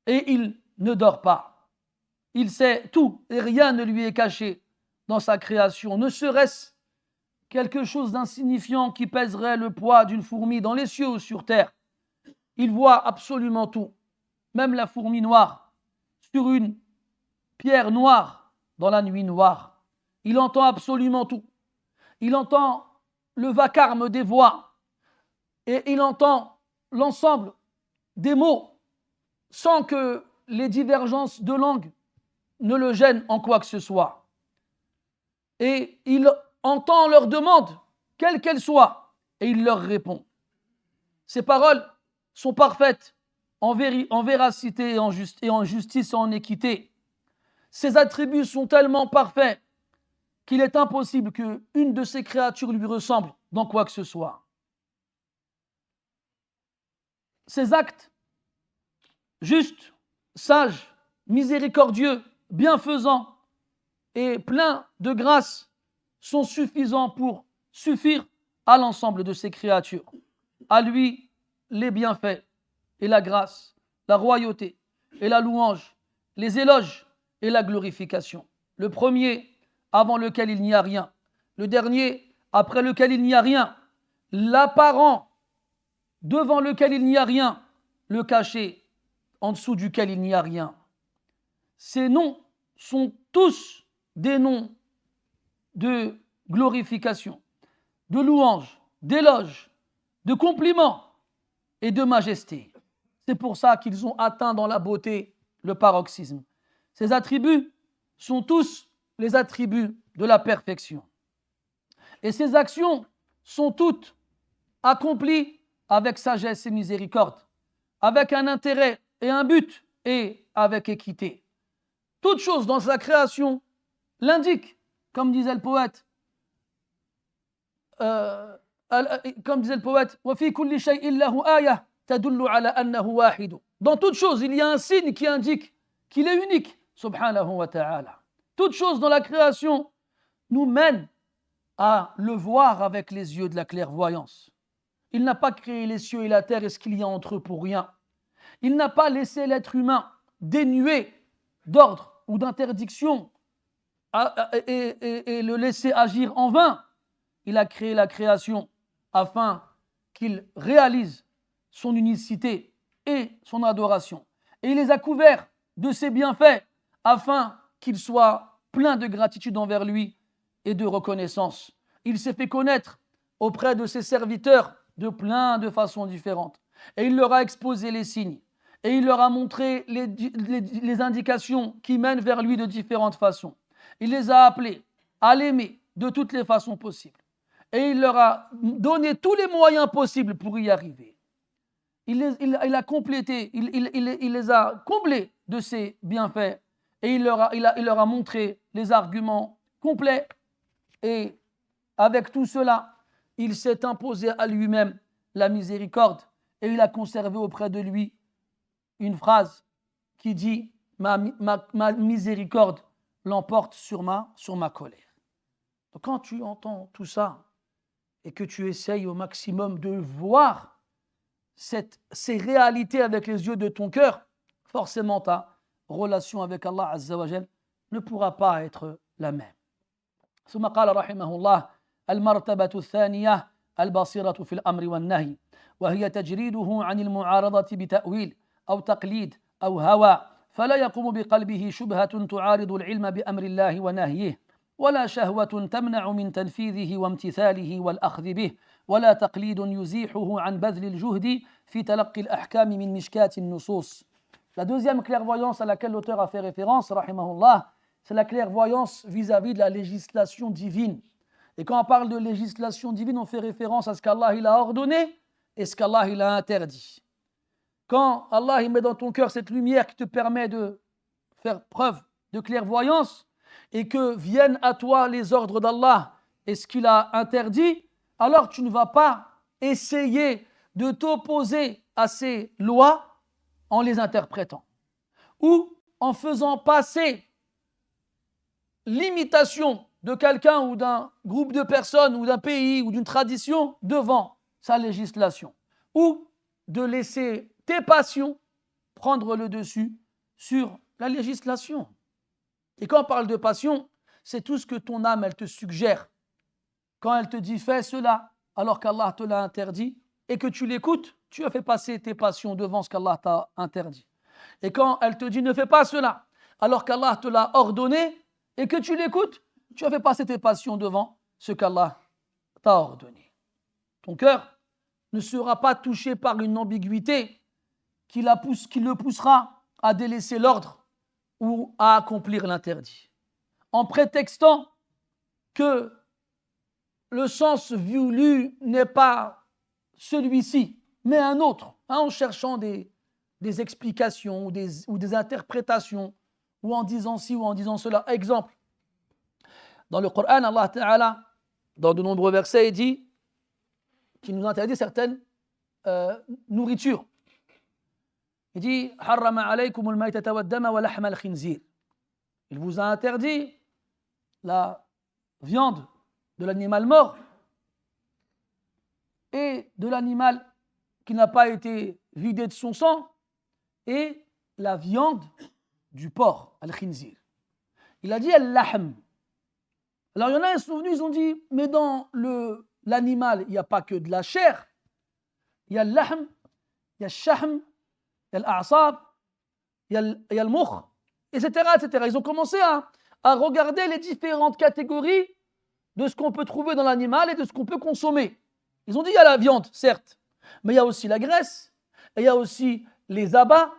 Et il ne dort pas. Il sait tout, et rien ne lui est caché dans sa création, ne serait-ce quelque chose d'insignifiant qui pèserait le poids d'une fourmi dans les cieux ou sur terre. Il voit absolument tout, même la fourmi noire, sur une pierre noire dans la nuit noire. Il entend absolument tout. Il entend le vacarme des voix et il entend l'ensemble des mots sans que les divergences de langue ne le gênent en quoi que ce soit. Et il entend leurs demandes, quelles qu'elles soient, et il leur répond. Ses paroles sont parfaites en véracité et en justice et en équité. Ses attributs sont tellement parfaits qu'il est impossible qu'une de ces créatures lui ressemble dans quoi que ce soit. Ses actes, justes, sages, miséricordieux, bienfaisants et pleins de grâce, sont suffisants pour suffire à l'ensemble de ses créatures. À lui, les bienfaits et la grâce, la royauté et la louange, les éloges et la glorification. Le premier, avant lequel il n'y a rien. Le dernier, après lequel il n'y a rien. L'apparent, devant lequel il n'y a rien. Le caché, en dessous duquel il n'y a rien. Ces noms sont tous des noms de glorification, de louange, d'éloge, de compliments et de majesté. C'est pour ça qu'ils ont atteint dans la beauté le paroxysme. Ces attributs sont tous les attributs de la perfection. Et ces actions sont toutes accomplies avec sagesse et miséricorde, avec un intérêt et un but et avec équité. Toute chose dans sa création l'indique, comme disait le poète, وَفِي كُلِّ شَيْءٍ لَهُ آيَةٌ تَدُلُّ عَلَى أَنَّهُ وَاحِدٌ. Dans toute chose, il y a un signe qui indique qu'il est unique, subhanahu wa ta'ala. Toute chose dans la création nous mène à le voir avec les yeux de la clairvoyance. Il n'a pas créé les cieux et la terre et ce qu'il y a entre eux pour rien. Il n'a pas laissé l'être humain dénué d'ordre ou d'interdiction et le laisser agir en vain. Il a créé la création afin qu'il réalise son unicité et son adoration. Et il les a couverts de ses bienfaits afin qu'il soit plein de gratitude envers lui et de reconnaissance. Il s'est fait connaître auprès de ses serviteurs de plein de façons différentes. Et il leur a exposé les signes. Et il leur a montré les indications qui mènent vers lui de différentes façons. Il les a appelés à l'aimer de toutes les façons possibles. Et il leur a donné tous les moyens possibles pour y arriver. Il a complété, il les a comblés de ses bienfaits et il leur a montré les arguments complets. Et avec tout cela, il s'est imposé à lui-même la miséricorde et il a conservé auprès de lui une phrase qui dit « Ma miséricorde l'emporte sur ma colère ». Donc quand tu entends tout ça et que tu essayes au maximum de voir ces réalités avec les yeux de ton cœur, forcément ta relation avec Allah Azza wa Jal ne pourra pas être la même. ثم قال رحمه الله: المرتبة الثانية البصيرة في الأمر والنهي، وهي تجريده عن المعارضة بتأويل أو تقليد أو هوى، فلا يقوم بقلبه شبهة تعارض العلم بأمر الله ونهيه، ولا شهوة تمنع من تنفيذه وامتثاله والأخذ به، ولا تقليد يزيحه عن بذل الجهد في تلقي الأحكام من مشكات النصوص. La deuxième clairvoyance à laquelle l'auteur a fait référence, rahimahullah, c'est la clairvoyance vis-à-vis de la législation divine. Et quand on parle de législation divine, on fait référence à ce qu'Allah il a ordonné et ce qu'Allah il a interdit. Quand Allah il met dans ton cœur cette lumière qui te permet de faire preuve de clairvoyance et que viennent à toi les ordres d'Allah et ce qu'il a interdit, alors tu ne vas pas essayer de t'opposer à ces lois en les interprétant ou en faisant passer l'imitation de quelqu'un ou d'un groupe de personnes ou d'un pays ou d'une tradition devant sa législation, ou de laisser tes passions prendre le dessus sur la législation. Et quand on parle de passion, c'est tout ce que ton âme elle te suggère. Quand elle te dit fais cela alors qu'Allah te l'a interdit et que tu l'écoutes, tu as fait passer tes passions devant ce qu'Allah t'a interdit. Et quand elle te dit ne fais pas cela alors qu'Allah te l'a ordonné et que tu l'écoutes, tu as fait passer tes passions devant ce qu'Allah t'a ordonné. Ton cœur ne sera pas touché par une ambiguïté qui le poussera à délaisser l'ordre ou à accomplir l'interdit, en prétextant que le sens voulu n'est pas celui-ci, mais un autre, en cherchant des explications ou des interprétations, ou en disant ci ou en disant cela. Exemple, dans le Coran, Allah Ta'ala, dans de nombreux versets, il dit qu'il nous interdit certaines nourritures. Il dit حرم عليكم الميتة والدم ولحم الخنزير. Il vous a interdit la viande de l'animal mort et de l'animal qui n'a pas été vidé de son sang et la viande du porc, al-khinzir. Il a dit al-lahm. Alors il y en a, ils sont venus, ils ont dit, mais dans l'animal, il n'y a pas que de la chair. Il y a al-lahm, il y a al-shahm, il y a al-a'sab, il y a al-mukh, etc., etc. Ils ont commencé à regarder les différentes catégories de ce qu'on peut trouver dans l'animal et de ce qu'on peut consommer. Ils ont dit, il y a la viande, certes, mais il y a aussi la graisse, et il y a aussi les abats,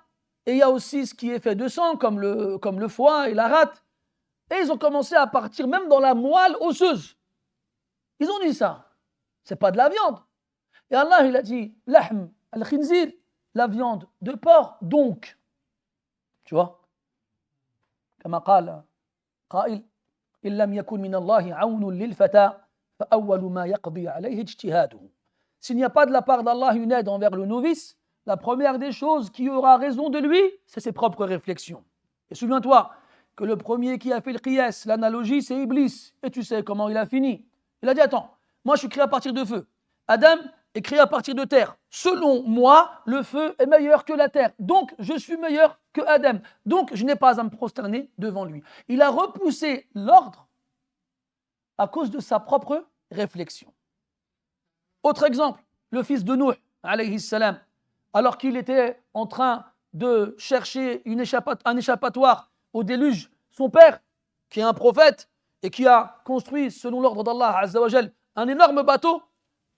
et il y a aussi ce qui est fait de sang, comme le foie et la rate. Et ils ont commencé à partir même dans la moelle osseuse. Ils ont dit ça. C'est pas de la viande. Et Allah, il a dit, lahm al-khinzir, la viande de porc, donc. Tu vois? Comme قال قائل إن لم يكن من الله عون للفتى فأول ما يقضي عليه اجتهاده. S'il n'y a pas de la part d'Allah une aide envers le novice, la première des choses qui aura raison de lui, c'est ses propres réflexions. Et souviens-toi que le premier qui a fait le qiyas, l'analogie, c'est Iblis. Et tu sais comment il a fini. Il a dit, attends, moi je suis créé à partir de feu. Adam est créé à partir de terre. Selon moi, le feu est meilleur que la terre. Donc, je suis meilleur que Adam. Donc, je n'ai pas à me prosterner devant lui. Il a repoussé l'ordre à cause de sa propre réflexion. Autre exemple, le fils de Nuh, alayhi salam, alors qu'il était en train de chercher un échappatoire au déluge, son père, qui est un prophète et qui a construit, selon l'ordre d'Allah Azza wa Jal, un énorme bateau,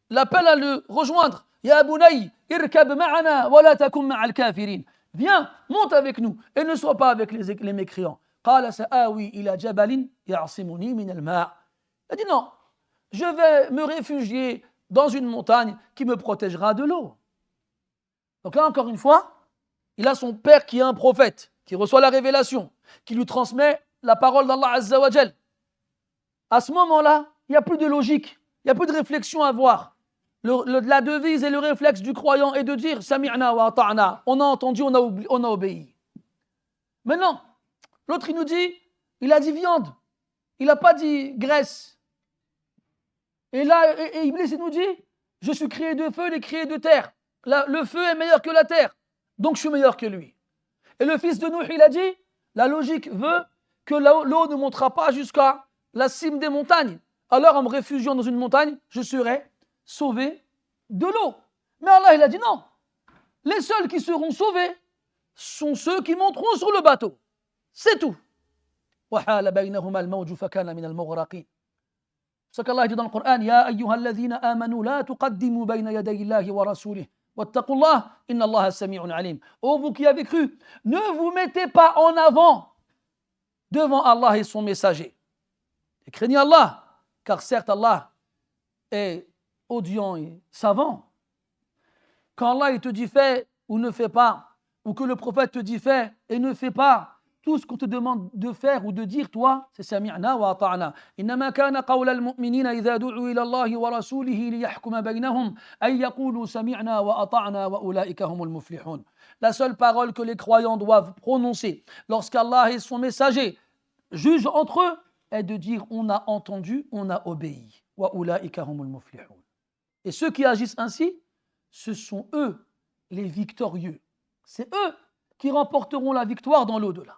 l'appelle à le rejoindre. Ya Bunay, irkab ma'ana wa la takum ma'al kafirin. Viens, monte avec nous et ne sois pas avec les mécréants. Qala sa'awi ila jabalin ya'simuni min al-ma'. Il a dit non, je vais me réfugier dans une montagne qui me protégera de l'eau. Donc là, encore une fois, il a son père qui est un prophète, qui reçoit la révélation, qui lui transmet la parole d'Allah Azza wa Jal. À ce moment-là, il n'y a plus de logique, il n'y a plus de réflexion à avoir. La devise et le réflexe du croyant est de dire Sami'na wa ata'na. On a entendu, on a obéi. Maintenant, l'autre il nous dit, il a dit viande, il n'a pas dit graisse, Et là, et Iblis, il nous dit, je suis créé de feu, il est créé de terre. Le feu est meilleur que la terre, donc je suis meilleur que lui. Et le fils de Nuh, il a dit, la logique veut que l'eau ne montera pas jusqu'à la cime des montagnes. Alors, en me réfugiant dans une montagne, je serai sauvé de l'eau. Mais Allah, il a dit non. Les seuls qui seront sauvés sont ceux qui monteront sur le bateau. C'est tout. وحال بينهما الموج فكان من المغرقين. C'est ce qu'Allah dit dans le Coran, يا أيها الذين آمنوا لا تقدموا بين يدي الله ورسوله واتقوا الله إن الله سميع عليم. Ô vous qui avez cru, ne vous mettez pas en avant devant Allah et son messager. Et craignez Allah, car certes Allah est audient et savant. Quand Allah il te dit fais ou ne fais pas, ou que le prophète te dit fais et ne fais pas, tout ce qu'on te demande de faire ou de dire, toi, c'est sami'na wa ata'na. إنما كان قول المؤمنين إذا دعوا إلى الله ورسوله ليحكم بينهم أن يقولوا سمعنا وأطعنا وأولئك هم المفلحون. La seule parole que les croyants doivent prononcer lorsqu'Allah et son messager jugent entre eux est de dire on a entendu, on a obéi. وأولئك هم المفلحون. Et ceux qui agissent ainsi, ce sont eux les victorieux. C'est eux qui remporteront la victoire dans l'au-delà.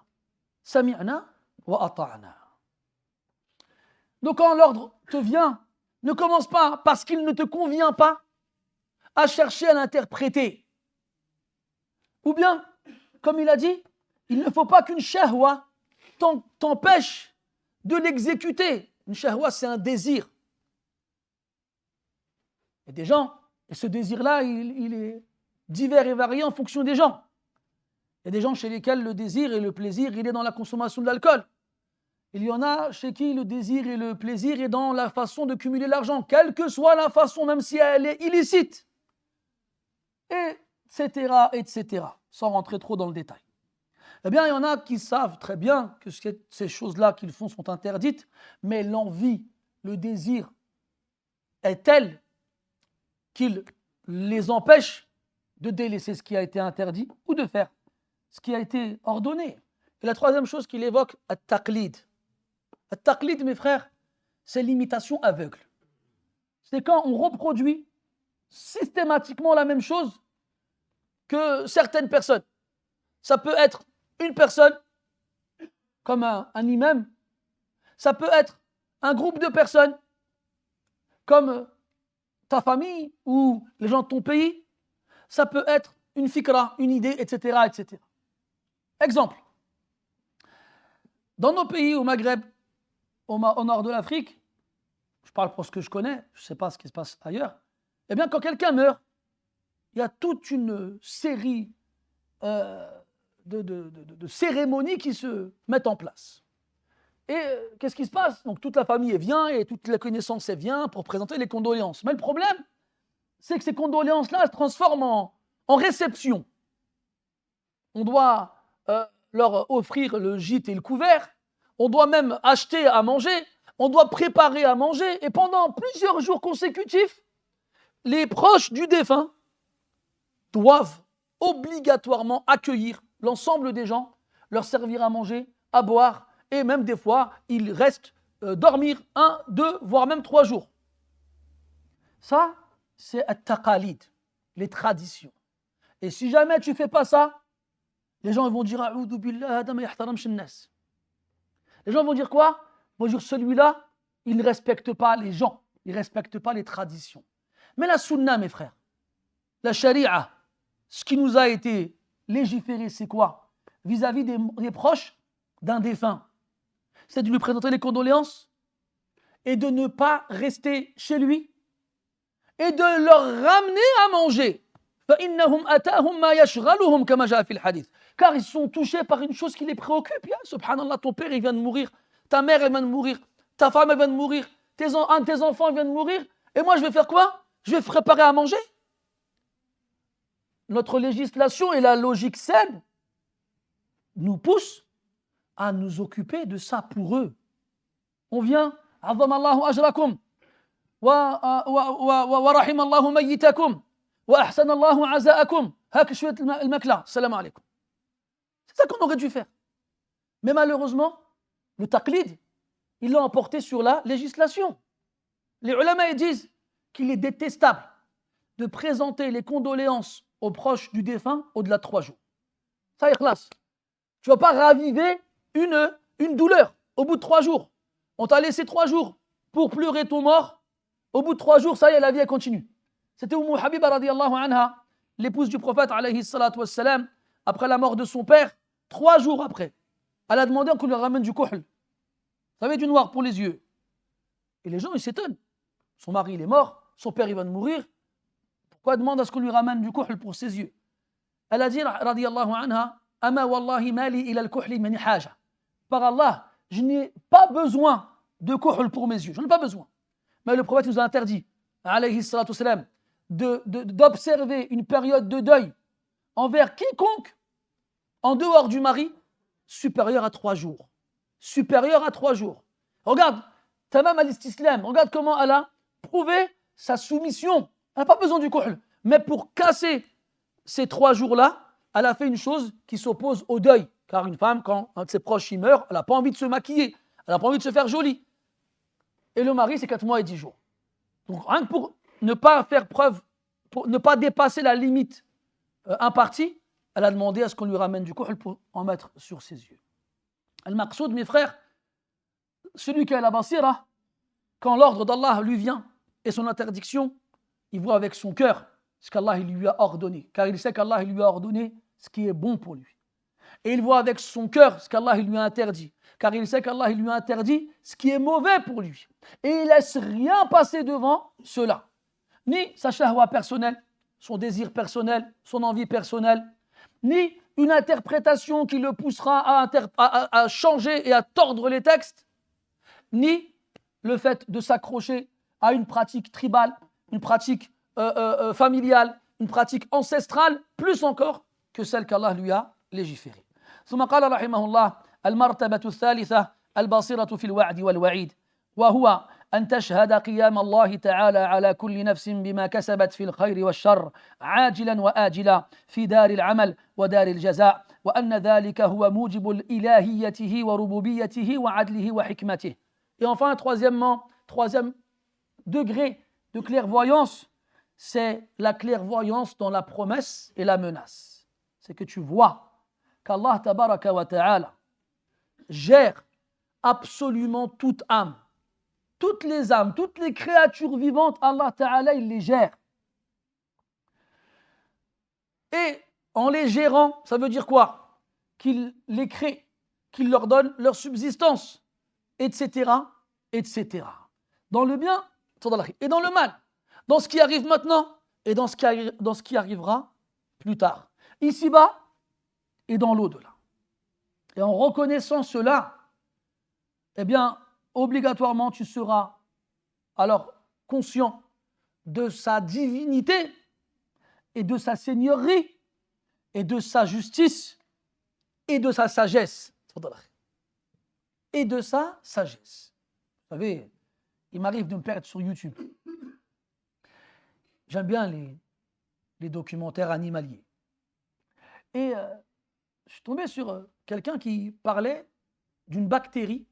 Sami'na wa ata'na. Donc quand l'ordre te vient, ne commence pas parce qu'il ne te convient pas à chercher à l'interpréter. Ou bien, comme il a dit, il ne faut pas qu'une shahwa t'empêche de l'exécuter. Une shahwa, c'est un désir. Et des gens, et ce désir-là, il est divers et varié en fonction des gens. Il y a des gens chez lesquels le désir et le plaisir, il est dans la consommation de l'alcool. Il y en a chez qui le désir et le plaisir est dans la façon de cumuler l'argent, quelle que soit la façon, même si elle est illicite. Etc., etc., sans rentrer trop dans le détail. Eh bien, il y en a qui savent très bien que ces choses-là qu'ils font sont interdites, mais l'envie, le désir est tel qu'il les empêche de délaisser ce qui a été interdit ou de faire ce qui a été ordonné. Et la troisième chose qu'il évoque, at-taqlid. At-taqlid, mes frères, c'est l'imitation aveugle. C'est quand on reproduit systématiquement la même chose que certaines personnes. Ça peut être une personne, comme un imam. Ça peut être un groupe de personnes, comme ta famille ou les gens de ton pays. Ça peut être une fikra, une idée, etc., etc. Exemple, dans nos pays au Maghreb, au nord de l'Afrique, je parle pour ce que je connais, je ne sais pas ce qui se passe ailleurs, eh bien quand quelqu'un meurt, il y a toute une série de cérémonies qui se mettent en place. Et qu'est-ce qui se passe? Donc toute la famille vient et toute la connaissance vient pour présenter les condoléances. Mais le problème, c'est que ces condoléances-là, elles se transforment en réception. On doit leur offrir le gîte et le couvert, on doit même acheter à manger, on doit préparer à manger, et pendant plusieurs jours consécutifs, les proches du défunt doivent obligatoirement accueillir l'ensemble des gens, leur servir à manger, à boire, et même des fois, ils restent dormir 1, 2, voire même 3 jours. Ça, c'est at-taqalid, les traditions. Et si jamais tu ne fais pas ça, les gens vont dire A'udhu billah, hada ma yahtaramsh an-nas. Les gens vont dire quoi? Ils vont dire celui-là, il ne respecte pas les gens, il ne respecte pas les traditions. Mais la sunna, mes frères, la sharia, ce qui nous a été légiféré, c'est quoi? Vis-à-vis des proches d'un défunt. C'est de lui présenter les condoléances et de ne pas rester chez lui et de leur ramener à manger. Car ils sont touchés par une chose qui les préoccupe. Subhanallah, ton père il vient de mourir, ta mère elle vient de mourir, ta femme elle vient de mourir, un de tes enfants vient de mourir, et moi je vais faire quoi? Je vais préparer à manger. Notre législation et la logique saine nous poussent à nous occuper de ça pour eux. On vient, عظم الله أجركم ورحم الله ميتكم وأحسن الله عزاءكم هاك شوية الماكلة السلام عليكم. C'est ça qu'on aurait dû faire. Mais malheureusement, le taqlid, il l'a emporté sur la législation. Les ulama ils disent qu'il est détestable de présenter les condoléances aux proches du défunt au-delà de 3 jours. Ça, ikhlas. Tu ne vas pas raviver une douleur au bout de 3 jours. On t'a laissé 3 jours pour pleurer ton mort. Au bout de 3 jours, ça y est, la vie elle continue. C'était Habiba radiallahu anha, l'épouse du prophète alayhi salatu wassalam, après la mort de son père, 3 jours après. Elle a demandé qu'on lui ramène du kohl. Vous savez, du noir pour les yeux. Et les gens, ils s'étonnent. Son mari, il est mort, son père, il va mourir. Pourquoi demande à ce qu'on lui ramène du kohl pour ses yeux? Elle a dit, radiallahu anha, Ama wallahi mali ila al-kuhli min haja. Par Allah, je n'ai pas besoin de kohl pour mes yeux. Je n'en ai pas besoin. Mais le prophète nous a interdit, alayhi salatu wassalam, d'observer une période de deuil envers quiconque en dehors du mari supérieur à 3 jours. Supérieur à 3 jours. Regarde, Tamam al-Istislam, regarde comment elle a prouvé sa soumission. Elle n'a pas besoin du kohl. Mais pour casser ces 3 jours-là, elle a fait une chose qui s'oppose au deuil. Car une femme, quand un de ses proches y meurt, elle n'a pas envie de se maquiller. Elle n'a pas envie de se faire jolie. Et le mari, c'est 4 mois et 10 jours. Donc, rien que pour ne pas faire preuve, pour ne pas dépasser la limite impartie, elle a demandé à ce qu'on lui ramène du kohl pour en mettre sur ses yeux. Al-Maqsoud, mes frères, celui qui a la basira, quand l'ordre d'Allah lui vient et son interdiction, il voit avec son cœur ce qu'Allah lui a ordonné, car il sait qu'Allah lui a ordonné ce qui est bon pour lui. Et il voit avec son cœur ce qu'Allah lui a interdit, car il sait qu'Allah lui a interdit ce qui est mauvais pour lui. Et il ne laisse rien passer devant cela, ni sa shahwa personnelle, son désir personnel, son envie personnelle, ni une interprétation qui le poussera à changer et à tordre les textes, ni le fait de s'accrocher à une pratique tribale, une pratique familiale, une pratique ancestrale, plus encore que celle qu'Allah lui a légiférée. ثم قال رحمه الله المرتبة الثالثة البصيرة في الوعد والوعيد وهو أن تشهد قيام الله تعالى على كل نفس بما كسبت في الخير والشر عاجلا وآجلا في دار العمل ودار الجزاء وأن ذلك هو موجب الإلهيته وربوبيته وعدله وحكمته. Et enfin, troisième degré de clairvoyance, c'est la clairvoyance dans la promesse et la menace. C'est que tu vois qu'Allah tabaraka wa ta'ala gère absolument toute âme. Toutes les âmes, toutes les créatures vivantes, Allah ta'ala, il les gère. Et en les gérant, ça veut dire quoi? Qu'il les crée, qu'il leur donne leur subsistance, etc., etc. Dans le bien et dans le mal. Dans ce qui arrive maintenant et dans ce qui arrivera plus tard. Ici-bas et dans l'au-delà. Et en reconnaissant cela, eh bien, obligatoirement, tu seras alors conscient de sa divinité et de sa seigneurie et de sa justice et de sa sagesse. Et de sa sagesse. Vous savez, il m'arrive de me perdre sur YouTube. J'aime bien les documentaires animaliers. Et je suis tombé sur quelqu'un qui parlait d'une bactérie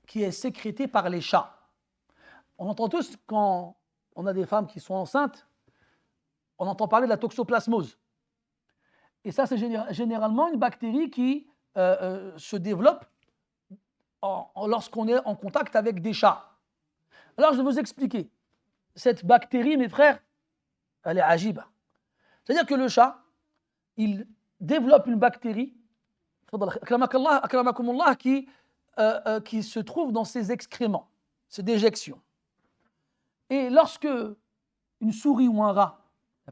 qui est sécrétée par les chats. On entend tous, quand on a des femmes qui sont enceintes, on entend parler de la toxoplasmose. Et ça, c'est généralement une bactérie qui se développe lorsqu'on est en contact avec des chats. Alors, je vais vous expliquer. Cette bactérie, mes frères, elle est ajiba. C'est-à-dire que le chat, il développe une bactérie qui se trouve dans ses excréments, ses déjections. Et lorsque une souris ou un rat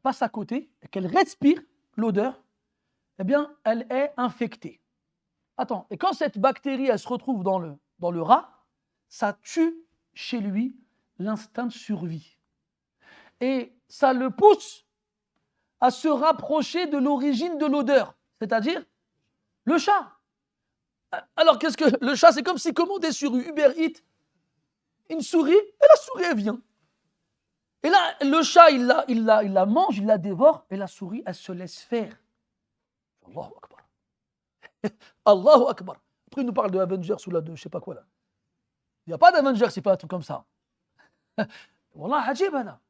passe à côté et qu'elle respire l'odeur, eh bien, elle est infectée. Attends, et quand cette bactérie elle se retrouve dans le rat, ça tue chez lui l'instinct de survie. Et ça le pousse à se rapprocher de l'origine de l'odeur, c'est-à-dire le chat. Alors qu'est-ce que le chat, c'est comme s'il commandait sur Uber Eats une souris, et la souris elle vient. Et là, le chat, il la mange, il la dévore, et la souris, elle se laisse faire. Allahu Akbar. Allahu Akbar. Après, il nous parle de Avengers ou là, de je sais pas quoi là. Il n'y a pas d'Avengers, c'est pas un truc comme ça. Wallah, ajib, hada.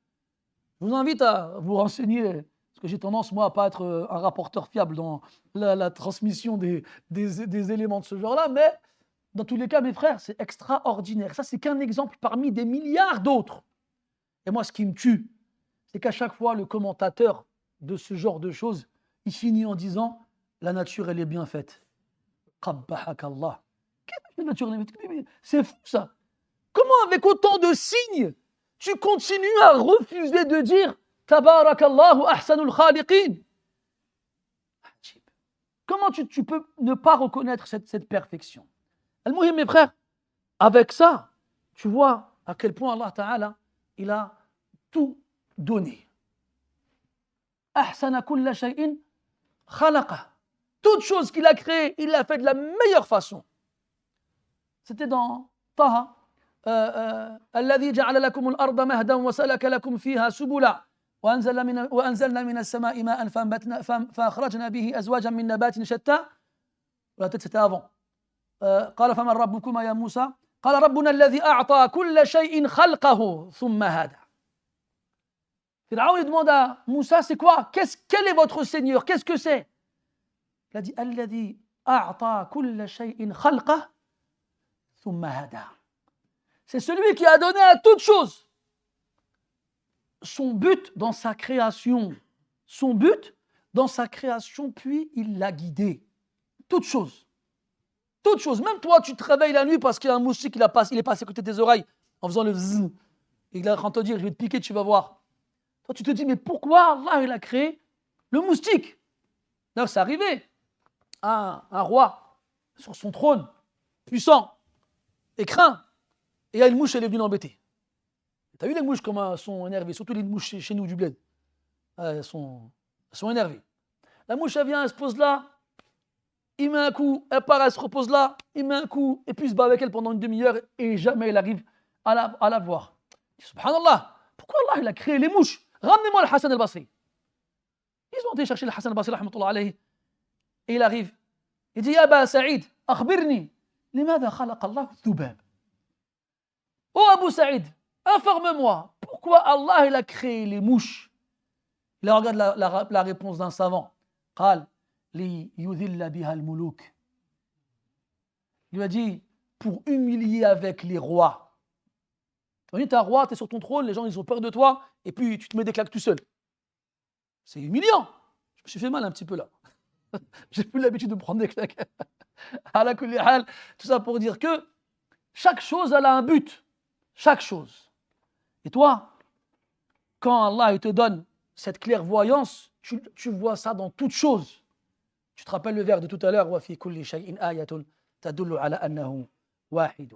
Je vous invite à vous renseigner, parce que j'ai tendance, moi, à ne pas être un rapporteur fiable dans la transmission des éléments de ce genre-là, mais dans tous les cas, mes frères, c'est extraordinaire. Ça, c'est qu'un exemple parmi des milliards d'autres. Et moi, ce qui me tue, c'est qu'à chaque fois, le commentateur de ce genre de choses, il finit en disant « La nature, elle est bien faite. » Qabbahakallah. La nature, elle est bien faite. C'est fou, ça. Comment, avec autant de signes, tu continues à refuser de dire « Tabarakallahu ahsanul khaliqin » Comment tu peux ne pas reconnaître cette perfection? Al-Muhim, mes frères, avec ça, tu vois à quel point Allah Ta'ala, il a tout donné. Ahsana kulla shay'in khalaqa. Toute chose qu'il a créée, il l'a fait de la meilleure façon. C'était dans Taha. الذي جعل لكم الأرض مهدا وسلك لكم فيها سبلا وأنزلنا من السماء ماء فأخرجنا به أزواجا من نبات شتى ولا تنسى avant قال فمن ربكما يا موسى قال ربنا الذي أعطى كل شيء خلقه ثم هدى. Pharaon demande à Moussa, c'est quoi? Quel est votre Seigneur? Qu'est-ce que c'est? Il a dit الذي أعطى كل شيء خلقه ثم هدى. C'est celui qui a donné à toute chose son but dans sa création. Son but dans sa création, puis il l'a guidé. Toute chose. Toute chose. Même toi, tu te réveilles la nuit parce qu'il y a un moustique, il est passé à côté de tes oreilles en faisant le zzz. Et il est en train de te dire, je vais te piquer, tu vas voir. Toi, tu te dis, mais pourquoi Allah il a créé le moustique? D'ailleurs, c'est arrivé. Un roi sur son trône, puissant, et craint. Et il y a une mouche, elle est venue l'embêter. T'as vu les mouches comment elles sont énervées, surtout les mouches chez nous du bled. Elles sont énervées. La mouche, elle vient, elle se pose là, il met un coup, elle part, elle se repose là, il met un coup, et puis il se bat avec elle pendant une demi-heure, et jamais elle arrive à la voir. Subhanallah, pourquoi Allah il a créé les mouches? Ramenez-moi le Hassan al-Basri. Ils ont été chercher le Hassan al-Basri, rahmatullah alayhi, et il arrive. Il dit, Aba Saïd, akhbirni, limadha khalaqa Allah dhubab. Oh Abu Saïd, informe-moi, pourquoi Allah il a créé les mouches? Il regarde la réponse d'un savant. قال ليذل بها الملوك. Il lui a dit, pour humilier avec les rois. Tu es un roi, tu es sur ton trône, les gens ils ont peur de toi, et puis tu te mets des claques tout seul. C'est humiliant. Je me suis fait mal un petit peu là. J'ai plus l'habitude de prendre des claques. Ala kulli hal, tout ça pour dire que chaque chose elle a un but. Chaque chose. Et toi, quand Allah il te donne cette clairvoyance, tu vois ça dans toute chose. Tu te rappelles le vers de tout à l'heure, وَفِي كُلِّ شَيْءٍ آيَةٌ تَدُلُّ عَلَى أَنَّهُ وَاحِدٌ.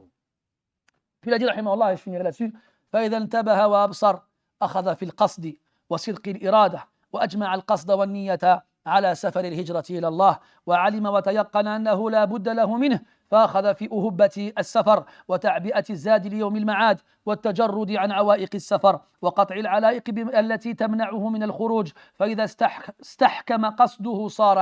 Puis il a dit, rahimahullah, et je finirai là-dessus, فإذا انتبه وأبصر أخذ في القصد وصدق الإرادة وأجمع القصد والنية على سفر الهجرة إلى الله وعلم وتيقن أنه لا بد له منه فأخذ في أهبة السفر وتعبئة الزاد ليوم المعاد والتجرد عن عوائق السفر وقطع العلائق التي تمنعه من الخروج فإذا استحكم قصده صار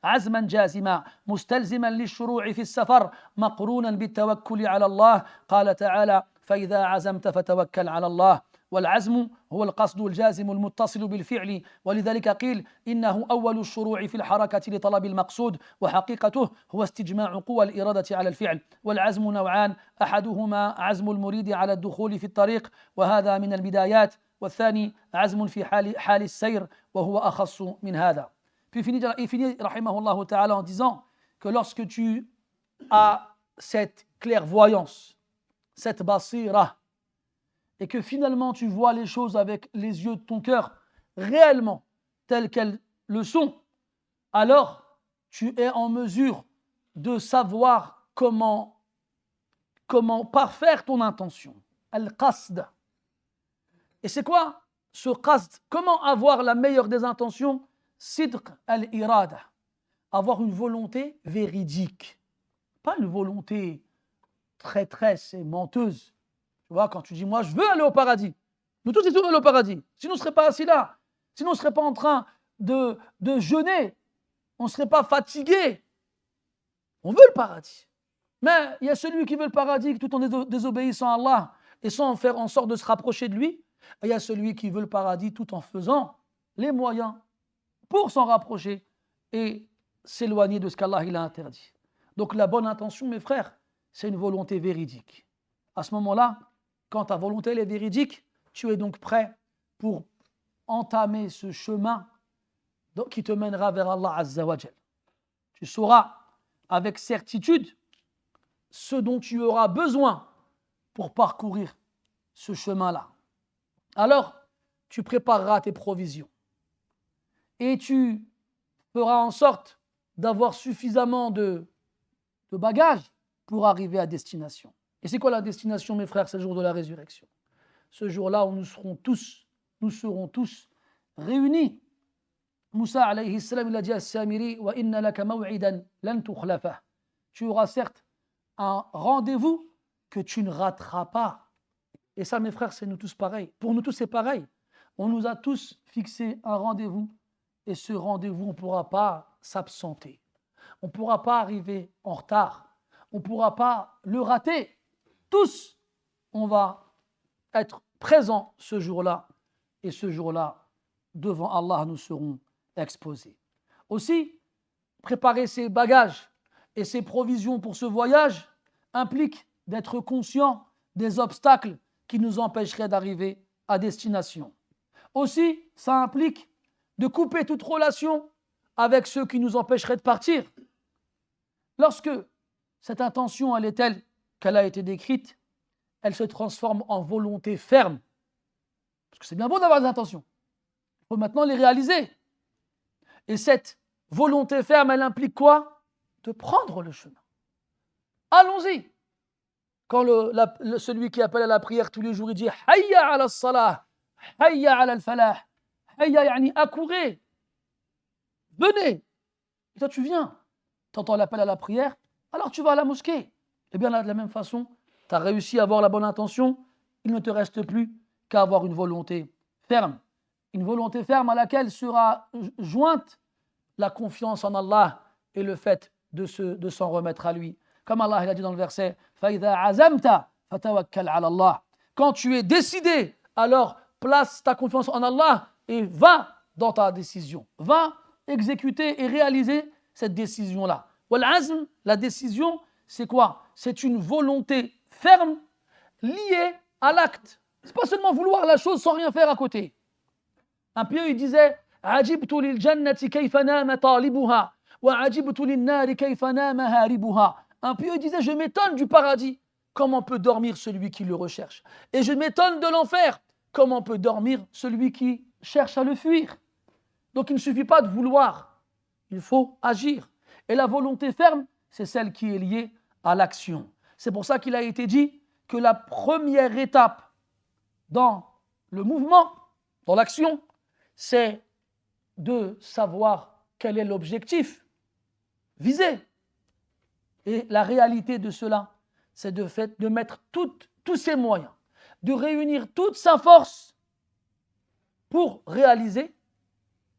عزما جازما مستلزما للشروع في السفر مقرونا بالتوكل على الله قال تعالى فإذا عزمت فتوكل على الله والعزم هو القصد الجازم المتصل بالفعل ولذلك قيل إنه أول الشروع في الحركة لطلب المقصود وحقيقته هو استجماع قوى الإرادة على الفعل والعزم نوعان أحدهما عزم المريد على الدخول في الطريق وهذا من البدايات والثاني عزم في حال السير وهو أخص من هذا. Puis il finit rahimahullah ta'ala en disant que lorsque tu as cette clairvoyance, cette basira, et que finalement tu vois les choses avec les yeux de ton cœur réellement telles qu'elles le sont, alors tu es en mesure de savoir comment parfaire ton intention. Al-qasd. Et c'est quoi ce qasd? Comment avoir la meilleure des intentions? Sidq al-irada. Avoir une volonté véridique. Pas une volonté traîtresse et menteuse. Tu vois, quand tu dis, moi, je veux aller au paradis. Nous tous, ils veulent aller au paradis. Sinon, on ne serait pas assis là. Sinon, on ne serait pas en train de jeûner. On ne serait pas fatigué. On veut le paradis. Mais il y a celui qui veut le paradis tout en désobéissant à Allah, et sans faire en sorte de se rapprocher de lui. Et il y a celui qui veut le paradis tout en faisant les moyens pour s'en rapprocher et s'éloigner de ce qu'Allah il a interdit. Donc la bonne intention, mes frères, c'est une volonté véridique. À ce moment-là, quand ta volonté elle est véridique, tu es donc prêt pour entamer ce chemin qui te mènera vers Allah Azza wa Jal. Tu sauras avec certitude ce dont tu auras besoin pour parcourir ce chemin-là. Alors, tu prépareras tes provisions et tu feras en sorte d'avoir suffisamment de bagages pour arriver à destination. Et c'est quoi la destination, mes frères? C'est le jour de la résurrection. Ce jour-là où nous serons tous réunis. Moussa alayhi salam, il a dit à Samiri, wa inna laka maw'idan lan tukhlafah. Tu auras certes un rendez-vous que tu ne rateras pas. Et ça, mes frères, c'est nous tous pareil. Pour nous tous, c'est pareil. On nous a tous fixé un rendez-vous et ce rendez-vous, on ne pourra pas s'absenter. On ne pourra pas arriver en retard. On ne pourra pas le rater. Tous, on va être présents ce jour-là. Et ce jour-là, devant Allah, nous serons exposés. Aussi, préparer ses bagages et ses provisions pour ce voyage implique d'être conscient des obstacles qui nous empêcheraient d'arriver à destination. Aussi, ça implique de couper toute relation avec ceux qui nous empêcheraient de partir. Lorsque cette intention elle est telle qu'elle a été décrite, elle se transforme en volonté ferme. Parce que c'est bien beau d'avoir des intentions. Il faut maintenant les réaliser. Et cette volonté ferme, elle implique quoi? De prendre le chemin. Allons-y. Quand celui qui appelle à la prière tous les jours, il dit « Hayya ala salah, hayya ala al-falah, hayya yani accourez, venez ». Et toi tu viens, tu entends l'appel à la prière, alors tu vas à la mosquée. Et bien là, de la même façon, tu as réussi à avoir la bonne intention, il ne te reste plus qu'à avoir une volonté ferme. Une volonté ferme à laquelle sera jointe la confiance en Allah et le fait de s'en remettre à lui. Comme Allah il a dit dans le verset فَإِذَا عَزَمْتَ فَتَوَكَّلْ عَلَى اللَّهِ. Quand tu es décidé, alors place ta confiance en Allah et va dans ta décision. Va exécuter et réaliser cette décision-là. Wal-azm, la décision, c'est quoi? C'est une volonté ferme liée à l'acte. Ce n'est pas seulement vouloir la chose sans rien faire à côté. Un pieux, il disait عَجِبْتُ لِلْجَنَّةِ كَيْفَ نَامَ طَالِبُهَا وَعَجِبْتُ لِلنَّارِ كَيْفَ نَامَ هَارِبُهَا. Un pieux, il disait, je m'étonne du paradis. Comment peut dormir celui qui le recherche? Et je m'étonne de l'enfer. Comment peut dormir celui qui cherche à le fuir? Donc il ne suffit pas de vouloir, il faut agir. Et la volonté ferme, c'est celle qui est liée à l'action. C'est pour ça qu'il a été dit que la première étape dans le mouvement, dans l'action, c'est de savoir quel est l'objectif visé. Et la réalité de cela, c'est de mettre tous ses moyens, de réunir toute sa force pour réaliser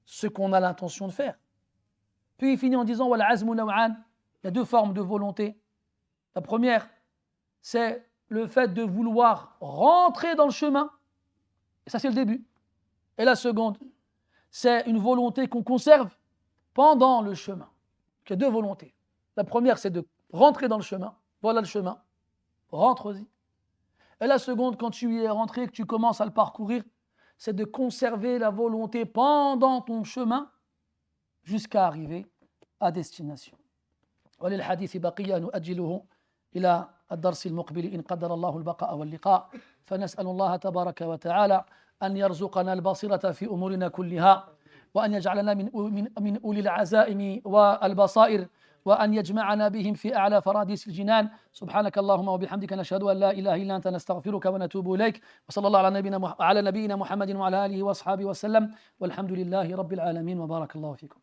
ce qu'on a l'intention de faire. Puis il finit en disant Wal azmu naw'an. Il y a deux formes de volonté. La première, c'est le fait de vouloir rentrer dans le chemin. Et ça, c'est le début. Et la seconde, c'est une volonté qu'on conserve pendant le chemin. Il y a deux volontés. La première, c'est de rentrer dans le chemin. Voilà le chemin. Rentre-y. Et la seconde, quand tu y es rentré, que tu commences à le parcourir, c'est de conserver la volonté pendant ton chemin jusqu'à arriver à destination. وللحديث بقية نؤجله إلى الدرس المقبل إن قدر الله البقاء واللقاء فنسأل الله تبارك وتعالى أن يرزقنا البصيرة في أمورنا كلها وأن يجعلنا من أولي العزائم والبصائر وأن يجمعنا بهم في أعلى فراديس الجنان. سبحانك اللهم وبحمدك نشهد أن لا إله إلا أنت نستغفرك ونتوب إليك وصلى الله على نبينا محمد وعلى آله وأصحابه وسلم والحمد لله رب العالمين وبارك الله فيكم.